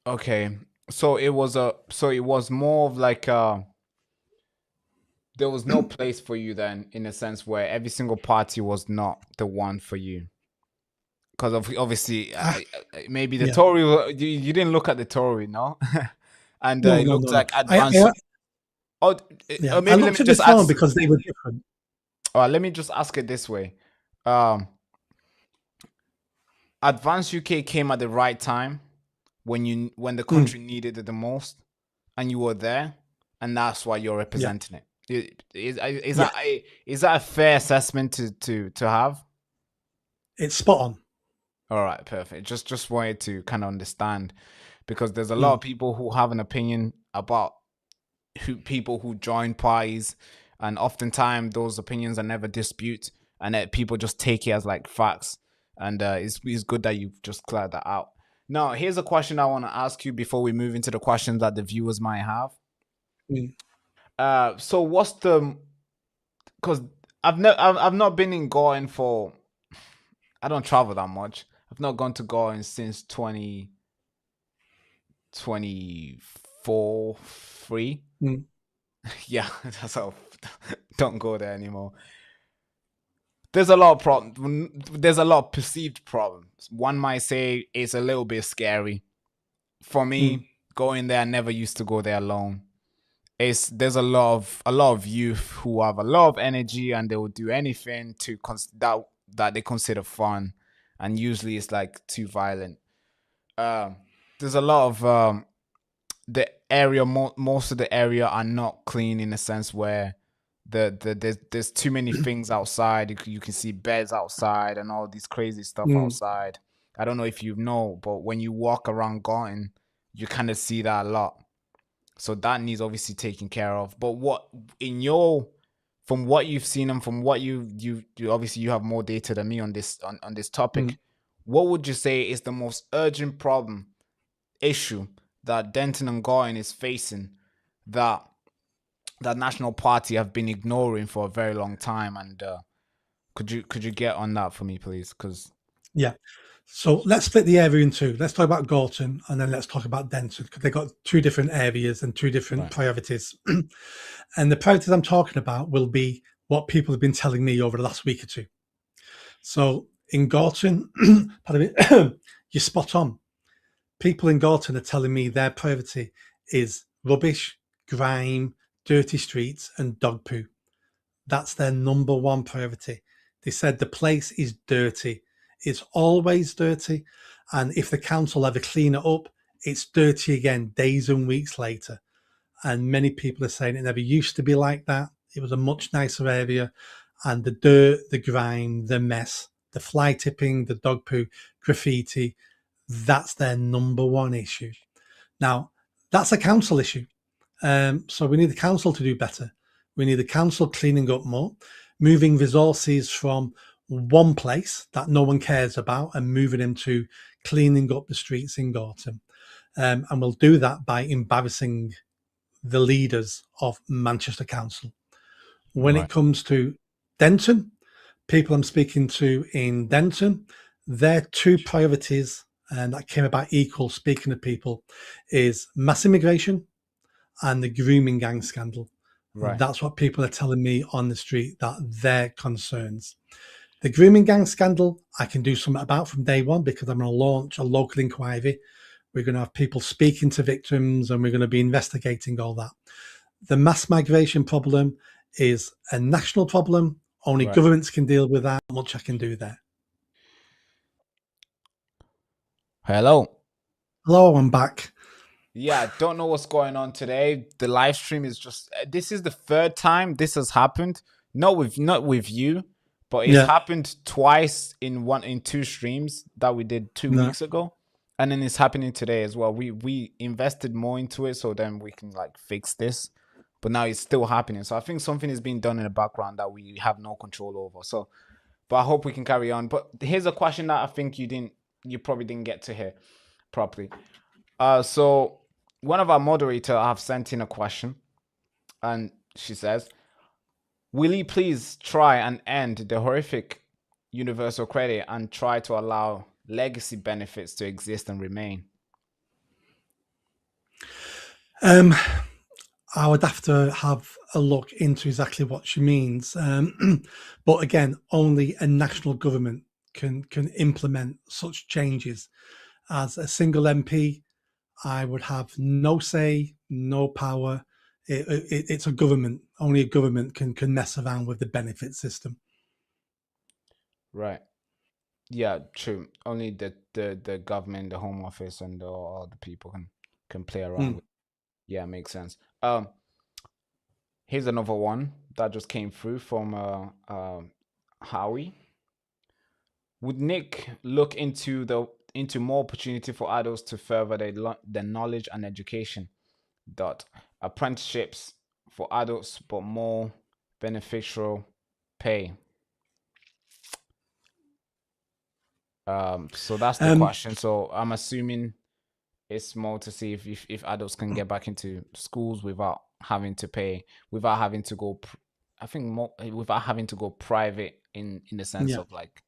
Okay. So it was more of like there was no place for you then, in a sense where every single party was not the one for you. Because obviously, maybe the Yeah. Tory, you didn't look at the Tory, no? And No, it no, looked no, no. like Advance. I Maybe let looked me at just Reform ask. because they were different. Let me just ask it this way. Advance UK came at the right time when the country needed it the most, and you were there, and that's why you're Yeah. representing it. Is Yeah. that a fair assessment to have? It's spot on. All right, perfect. Just wanted to kind of understand, because there's a lot of people who have an opinion about people who join parties, and oftentimes those opinions are never dispute, and that people just take it as like facts. And it's good that you've just cleared that out. Now, here's a question I want to ask you before we move into the questions that the viewers might have. Mm. So what's the? Because I've not been in Gorton for. I don't travel that much. I've not gone to Gorton since 2024, 3. Mm. Yeah, that's how. Don't go there anymore. There's a lot of problems. There's a lot of perceived problems. One might say it's a little bit scary. For me, going there, I never used to go there alone. There's a lot of youth who have a lot of energy and they will do anything that they consider fun, and usually it's like too violent. There's a lot of the area. Most of the area are not clean, in a sense where there's too many things outside. You can see beds outside and all these crazy stuff outside. I don't know if you know, but when you walk around Gorton, you kind of see that a lot. So that needs obviously taken care of. But from what you've seen and from what you obviously you have more data than me on this topic, what would you say is the most urgent issue that Denton and Gorton is facing, that National Party have been ignoring for a very long time? And could you get on that for me, please? Because Yeah. So let's split the area in two. Let's talk about Gorton and then let's talk about Denton, because they've got two different areas and two different priorities. And the priorities I'm talking about will be what people have been telling me over the last week or two. So in Gorton, pardon me, you're spot on. People in Gorton are telling me their priority is rubbish, grime, dirty streets, and dog poo. That's their number one priority. They said the place is dirty. It's always dirty. And if the council ever clean it up, it's dirty again days and weeks later. And many people are saying it never used to be like that. It was a much nicer area. And the dirt, the grime, the mess, the fly tipping, the dog poo, graffiti, that's their number one issue. Now, that's a council issue. So we need the council to do better. We need the council cleaning up more, moving resources from one place that no one cares about and moving them to cleaning up the streets in Gorton. And we'll do that by embarrassing the leaders of Manchester Council. When Right. it comes to Denton, people I'm speaking to in Denton, their two priorities, and that came about equal speaking to people, is mass immigration and the grooming gang scandal. Right. That's what people are telling me on the street, that their concerns. The grooming gang scandal, I can do something about from day one because I'm going to launch a local inquiry. We're going to have people speaking to victims and we're going to be investigating all that. The mass migration problem is a national problem. Only Right. governments can deal with that. Not much I can do there. Hello. Hello, I'm back. Yeah, I don't know what's going on today. The live stream is just this is the third time this has happened. Not with you, but it's Yeah, happened twice in two streams that we did two no. weeks ago. And then it's happening today as well. We invested more into it so then we can like fix this. But now it's still happening. So I think something is being done in the background that we have no control over. So but I hope we can carry on. But here's a question that I think you probably didn't get to hear properly. So one of our moderator have sent in a question, and she says, "Will you please try and end the horrific universal credit and try to allow legacy benefits to exist and remain?" Um, I would have to have a look into exactly what she means. But again, only a national government can implement such changes. As a single MP, I would have no say, no power. It's a government. Only a government can mess around with the benefit system. Right. Yeah, true. Only the government, the home office, and all the people can play around Mm. with. Yeah, makes sense. Here's another one that just came through from Howie. Would Nick look into more opportunity for adults to further their knowledge and education? Dot apprenticeships for adults, but more beneficial pay. So that's the Um, question. So I'm assuming it's more to see if adults can get back into schools without having to pay, without having to go. I think more without having to go private in the sense yeah. of like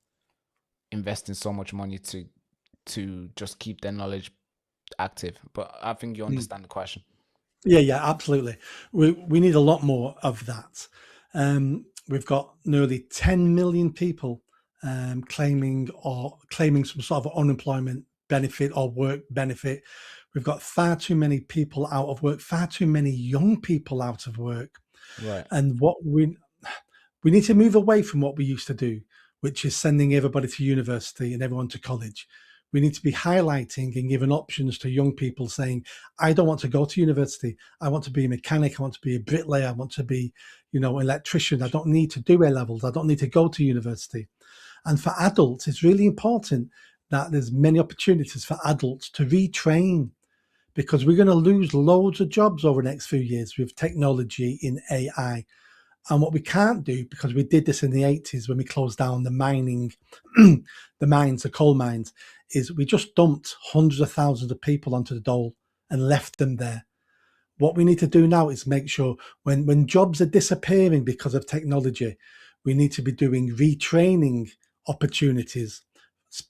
investing so much money to just keep their knowledge active. But I think you Mm. understand the question. Yeah, absolutely. We need a lot more of that. We've got nearly 10 million people claiming some sort of unemployment benefit or work benefit. We've got far too many people out of work, far too many young people out of work. Right. And what we need to move away from what we used to do, which is sending everybody to university and everyone to college. We need to be highlighting and giving options to young people saying, I don't want to go to university. I want to be a mechanic. I want to be a bricklayer. I want to be, electrician. I don't need to do A levels. I don't need to go to university. And for adults, it's really important that there's many opportunities for adults to retrain because we're going to lose loads of jobs over the next few years with technology in AI. And what we can't do, because we did this in the 80s when we closed down the mining, the coal mines, is we just dumped hundreds of thousands of people onto the dole and left them there. What we need to do now is make sure when jobs are disappearing because of technology, we need to be doing retraining opportunities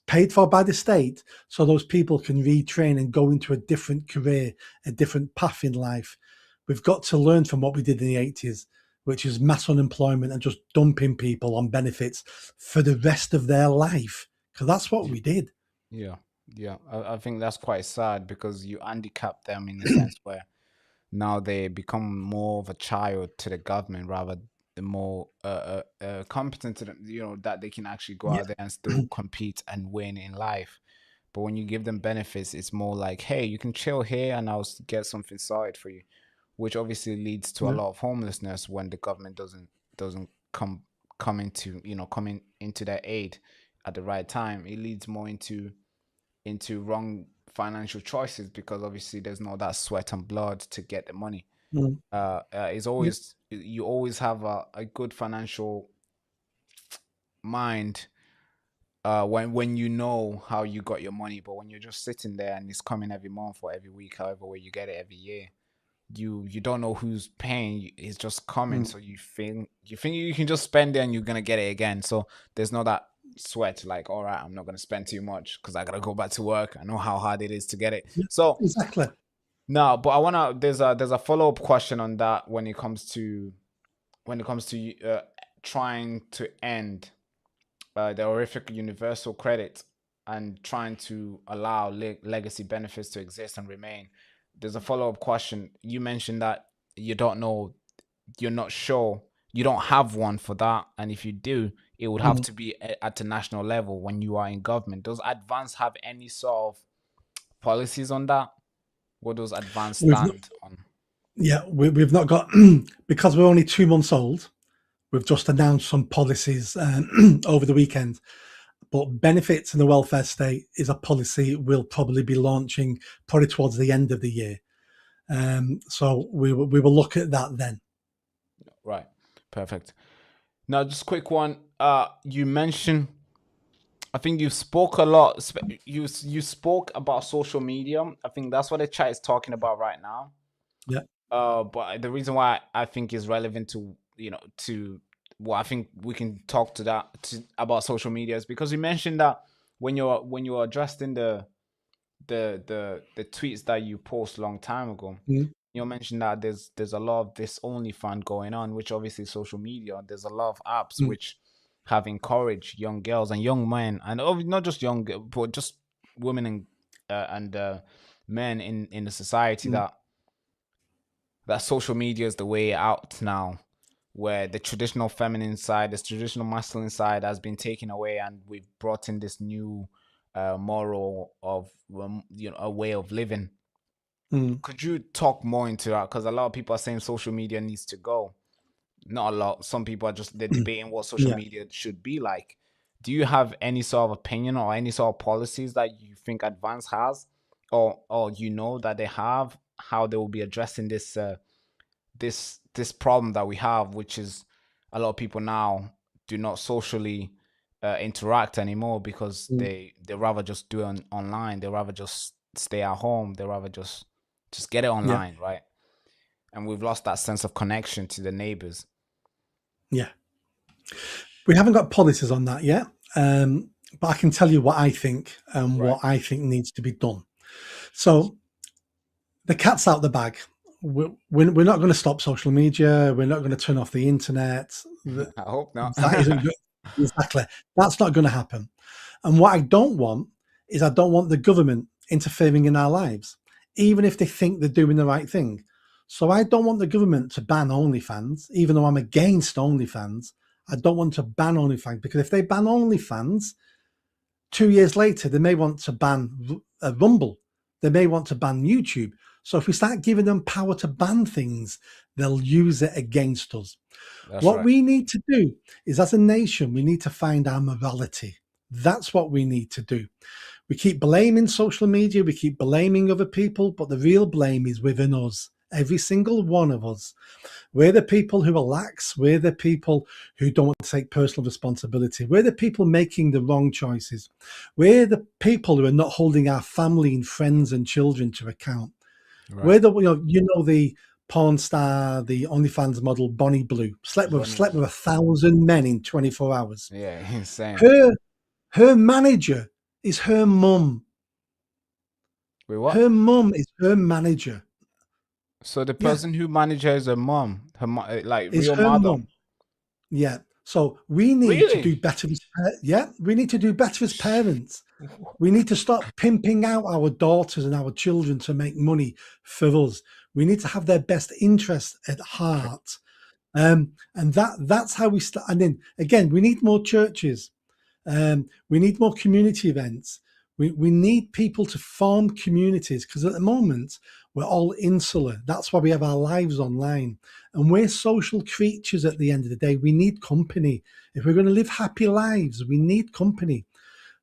paid for by the state so those people can retrain and go into a different career, a different path in life. We've got to learn from what we did in the 80s, which is mass unemployment and just dumping people on benefits for the rest of their life, because that's what we did. Yeah. Yeah. I think that's quite sad because you handicap them in a sense where now they become more of a child to the government rather than more competent to them, that they can actually go Yeah. out there and still compete and win in life. But when you give them benefits, it's more like, hey, you can chill here and I'll get something sorted for you, which obviously leads to a Yeah. lot of homelessness when the government doesn't come into their aid at the right time. It leads more into wrong financial choices because obviously there's no that sweat and blood to get the money. Mm. It's Yeah. always you always have a good financial mind when you know how you got your money, but when you're just sitting there and it's coming every month or every week, however way you get it every year, you don't know who's paying. It's just coming, Mm. so you think you can just spend it and you're gonna get it again. So there's no that sweat, like, all right, I'm not gonna spend too much because I gotta go back to work. I know how hard it is to get it. Yeah, So exactly. no, but I wanna. There's a follow up question on that when it comes to trying to end the horrific universal credit and trying to allow legacy benefits to exist and remain. There's a follow up question. You mentioned that you don't know, you're not sure, you don't have one for that, and if you do, it would have Mm. to be at the national level when you are in government. Does Advance have any sort of policies on that? What does Advance We've not, stand on? yeah, we've not got because we're only 2 months old. We've just announced some policies over the weekend. But benefits in the welfare state is a policy we'll probably be launching probably towards the end of the year. So we will look at that then. Right, perfect. Now, just quick one. You mentioned, I think you spoke a lot. You spoke about social media. I think that's what the chat is talking about right now. Yeah. But the reason why I think is relevant to well, I think we can talk to that about social media is because you mentioned that when you're adjusting the tweets that you post a long time ago, Mm. you mentioned that there's a lot of this OnlyFans going on, which obviously social media. There's a lot of apps Mm. which have encouraged young girls and young men, and not just but just women and men in the society Mm. that social media is the way out now, where the traditional feminine side, the traditional masculine side has been taken away, and we've brought in this new moral of a way of living. Mm. Could you talk more into that? Because a lot of people are saying social media needs to go. Not a lot. Some people are just they're debating what social Yeah. media should be like. Do you have any sort of opinion or any sort of policies that you think Advance has, or that they have, how they will be addressing this problem that we have, which is a lot of people now do not socially interact anymore because Mm. they rather just do it online. They rather just stay at home. They rather just get it Yeah. online, right? And we've lost that sense of connection to the neighbors. Yeah. We haven't got policies on that yet, but I can tell you what I think and Right. what I think needs to be done. So the cat's out the bag. We're not going to stop social media. We're not going to turn off the internet. I hope not. That isn't good. Exactly. That's not going to happen. And what I don't want is I don't want the government interfering in our lives, even if they think they're doing the right thing. So I don't want the government to ban OnlyFans, even though I'm against OnlyFans. I don't want to ban OnlyFans because if they ban OnlyFans, 2 years later, they may want to ban Rumble. They may want to ban YouTube. So if we start giving them power to ban things, they'll use it against us. That's What right. we need to do is, as a nation, we need to find our morality. That's what we need to do. We keep blaming social media, we keep blaming other people, but the real blame is within us, every single one of us. We're the people who are lax. We're the people who don't want to take personal responsibility. We're the people making the wrong choices. We're the people who are not holding our family and friends and children to account. Right. We're the the porn star, the OnlyFans model Bonnie Blue slept with 1,000 men in 24 hours. Yeah, insane. Her manager is her mum. Wait, what? Her mum is her manager. So the person who manages her mom, like Is real her mother. mum. Yeah. So we need to do better. We need to do better as parents. We need to stop pimping out our daughters and our children to make money for us. We need to have their best interest at heart. And that's how we start. And then again, we need more churches. We need more community events. We need people to form communities because at the moment we're all insular. That's why we have our lives online. And we're social creatures at the end of the day. We need company. If we're going to live happy lives, we need company.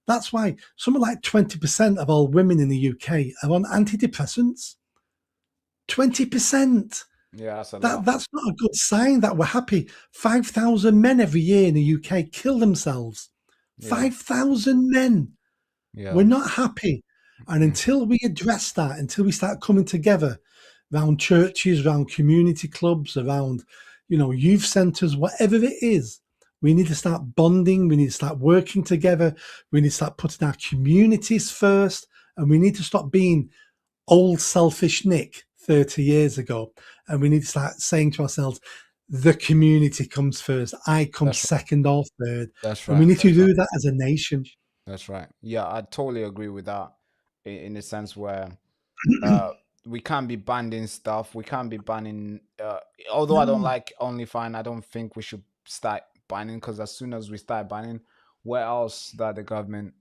That's why something like 20% of all women in the UK are on antidepressants. 20%. Yeah, that's a lot. That's not a good sign that we're happy. 5,000 men every year in the UK kill themselves. Yeah. 5,000 men. Yeah. We're not happy. And until we address that, until we start coming together, around churches, around community clubs, around, youth centres, whatever it is. We need to start bonding. We need to start working together. We need to start putting our communities first. And we need to stop being old selfish Nick 30 years ago. And we need to start saying to ourselves, the community comes first. I come That's right. second or third. That's And we right. need to do that as a nation. That's right. Yeah, I totally agree with that. In the sense where uh we can't be banning stuff. We can't be banning. Although I don't No, like OnlyFans, I don't think we should start banning, because as soon as we start banning, where else that the government,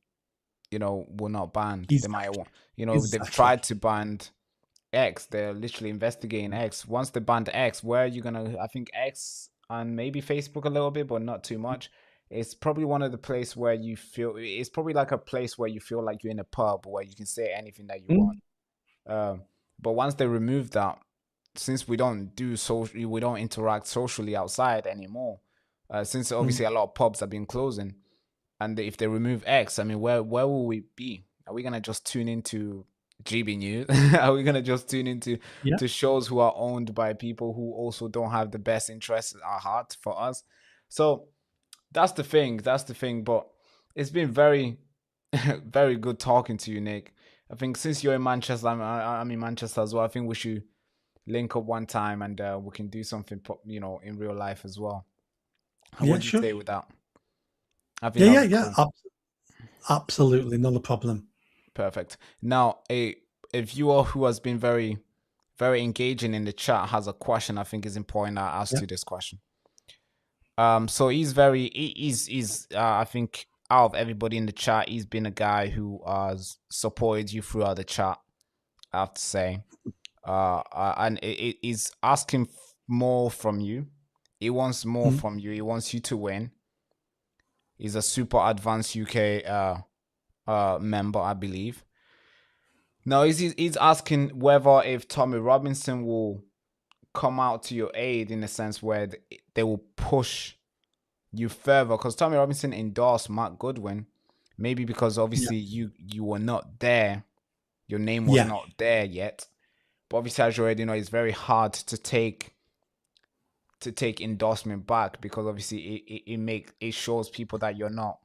will not ban? They might exactly. want. They've Exactly. tried to ban X. They're literally investigating X. Once they banned X, where are you gonna? I think X and maybe Facebook a little bit, but not too much. It's probably one of the place where you feel. It's probably like a place where you feel like you're in a pub where you can say anything that you want. Mm, Um, but once they remove that, since we don't do social, we don't interact socially outside anymore. Since mm, obviously a lot of pubs have been closing, and if they remove X, I mean, where will we be? Are we gonna just tune into GB News? Are we gonna just tune into yeah, shows who are owned by people who also don't have the best interests at heart for us? So that's the thing. That's the thing. But it's been very, very good talking to you, Nick. I think since you're in Manchester, I'm in Manchester as well. I think we should link up one time, and we can do something, in real life as well. yeah, What do you sure. say with that? I think Yeah, that'll yeah, be yeah. cool. Absolutely, not a problem. Perfect. Now, a viewer who has been very, very engaging in the chat has a question I think is important. I asked Yeah. you this question. So he's I think out of everybody in the chat, he's been a guy who has supported you throughout the chat, I have to say. And it is asking more from you. He wants more Mm. from you. He wants you to win. He's a super advanced UK member, I believe. Now he's asking whether if Tommy Robinson will come out to your aid in a sense where they will push you further, because Tommy Robinson endorsed Mark Goodwin, maybe because Yeah. obviously you were not there, your name was Yeah. not there yet. But obviously, as you already know, it's very hard to take endorsement back, because obviously it shows people that you're not,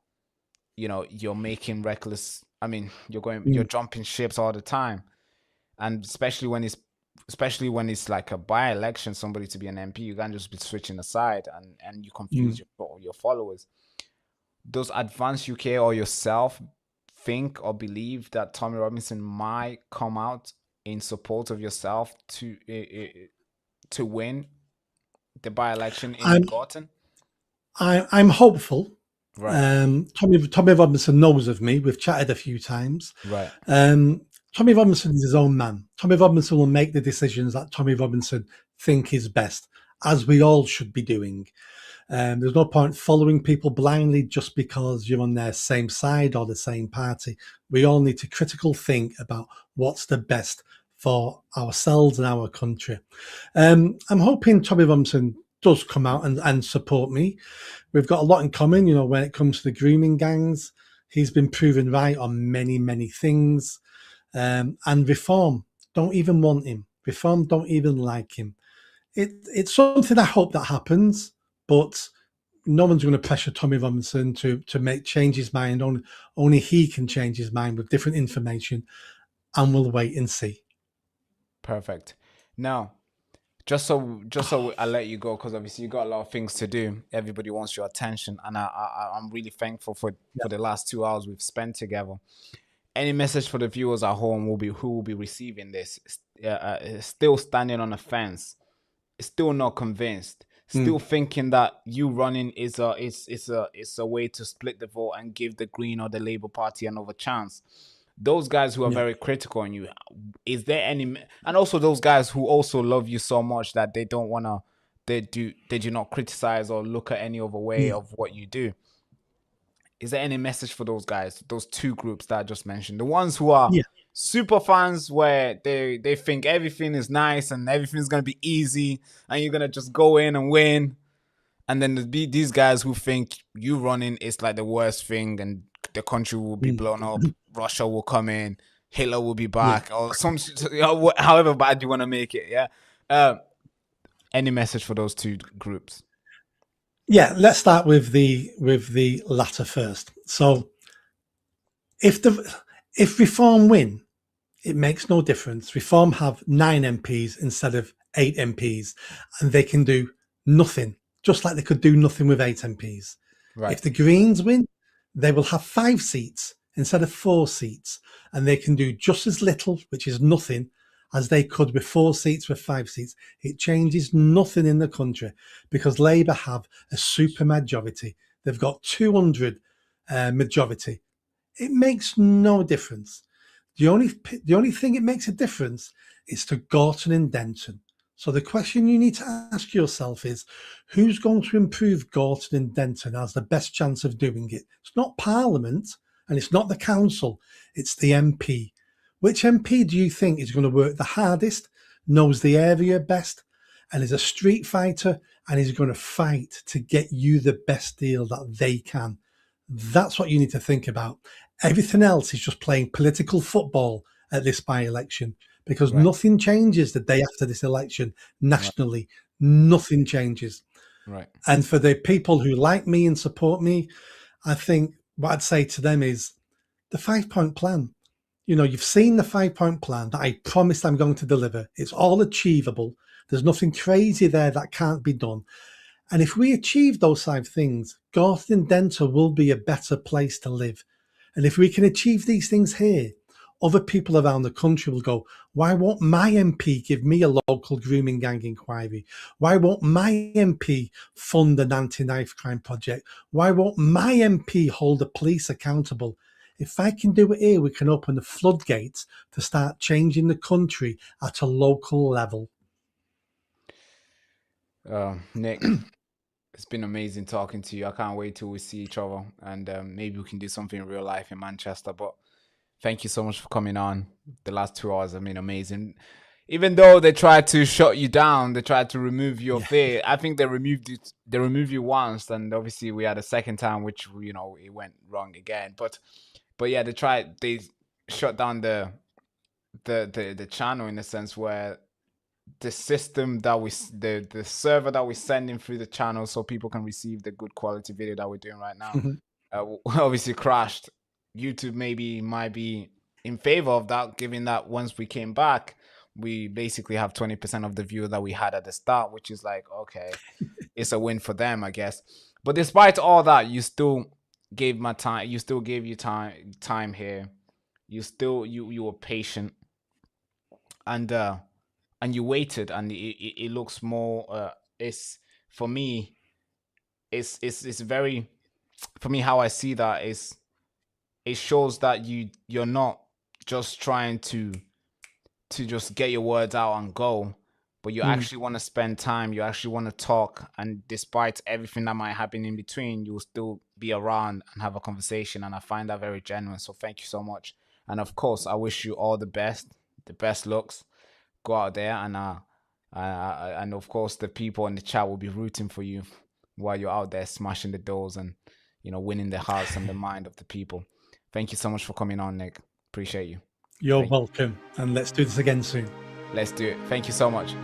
you're making reckless. I mean, you're Mm. jumping ships all the time, and especially when it's like a by-election, somebody to be an MP, you can't just be switching aside, and you confuse Mm. your followers. Does Advance UK or yourself think or believe that Tommy Robinson might come out in support of yourself to win the by-election in I'm Gorton? I'm hopeful. Right, Tommy Robinson knows of me. We've chatted a few times. right, Um, Tommy Robinson is his own man. Tommy Robinson will make the decisions that Tommy Robinson think is best, as we all should be doing. There's no point following people blindly just because you're on their same side or the same party. We all need to critical think about what's the best for ourselves and our country. I'm hoping Tommy Robinson does come out and support me. We've got a lot in common, when it comes to the grooming gangs. He's been proven right on many, many things. And Reform don't even want him. Reform don't even like him. It's something I hope that happens, but no one's going to pressure Tommy Robinson to change his mind. Only he can change his mind with different information, and we'll wait and see. perfect. Now, just so I let you go, because obviously you got a lot of things to do. Everybody wants your attention, and I'm really thankful Yeah. for the last 2 hours we've spent together. Any message for the viewers at home who will be receiving this? Still standing on the fence, still not convinced, still Mm. thinking that you running is a way to split the vote and give the Green or the Labour Party another chance. Those guys who are Yeah. very critical on you, is there any? And also those guys who also love you so much that they don't wanna, they do not criticize or look at any other way Yeah. of what you do. Is there any message for those guys, those two groups that I just mentioned? The ones who are Yeah. super fans, where they think everything is nice and everything's gonna be easy and you're gonna just go in and win. And then there'd be these guys who think you running is like the worst thing and the country will be Mm. blown up, Russia will come in, Hitler will be Yeah. back, or some, however bad you want to make it. Yeah. Any message for those two groups? Yeah, let's start with the latter first. So if Reform win, it makes no difference. Reform have 9 MPs instead of 8 MPs, and they can do nothing, just like they could do nothing with 8 MPs. Right. If the Greens win, they will have 5 seats instead of 4 seats, and they can do just as little, which is nothing, as they could with 4 seats, with 5 seats. It changes nothing in the country because Labour have a super majority. They've got 200 majority. It makes no difference. The only thing it makes a difference is to Gorton and Denton. So the question you need to ask yourself is, who's going to improve Gorton and Denton has the best chance of doing it? It's not Parliament and it's not the council, it's the MP. Which MP do you think is going to work the hardest, knows the area best, and is a street fighter, and is going to fight to get you the best deal that they can? That's what you need to think about. Everything else is just playing political football at this by-election, because Right. nothing changes the day after this election nationally. Nothing changes. Right. And for the people who like me and support me, I think what I'd say to them is the 5-point plan. You know, you've seen the 5-point plan that I promised I'm going to deliver. It's all achievable. There's nothing crazy there that can't be done. And if we achieve those 5 things, Gorton and Denton will be a better place to live. And if we can achieve these things here, other people around the country will go, why won't my MP give me a local grooming gang inquiry? Why won't my MP fund an anti-knife crime project? Why won't my MP hold the police accountable? If I can do it here, we can open the floodgates to start changing the country at a local level. Nick, it's been amazing talking to you. I can't wait till we see each other, and maybe we can do something in real life in Manchester. But thank you so much for coming on. The last 2 hours have been amazing. Even though they tried to shut you down, they tried to remove your fear. I think they removed it. They removed you once, and obviously we had a second time, which it went wrong again. But yeah, they tried. They shut down the channel in a sense where the system that the server that we're sending through the channel so people can receive the good quality video that we're doing right now obviously crashed. YouTube might be in favor of that, given that once we came back, we basically have 20% of the view that we had at the start, which is like, okay, it's a win for them, I guess. But despite all that, you still gave my time. You still gave your time here. You were patient, and you waited, and it looks more. It's for me. It's very, for me, how I see that is, it shows that you're not just trying to just get your words out and go, but you actually want to spend time, you actually want to talk, and despite everything that might happen in between, you'll still be around and have a conversation, and I find that very genuine. So thank you so much, and of course I wish you all the best looks. Go out there, and of course the people in the chat will be rooting for you while you're out there smashing the doors and winning the hearts and the mind of the people. Thank you so much for coming on, Nick. Appreciate you. You're welcome. And let's do this again soon. Let's do it. Thank you so much.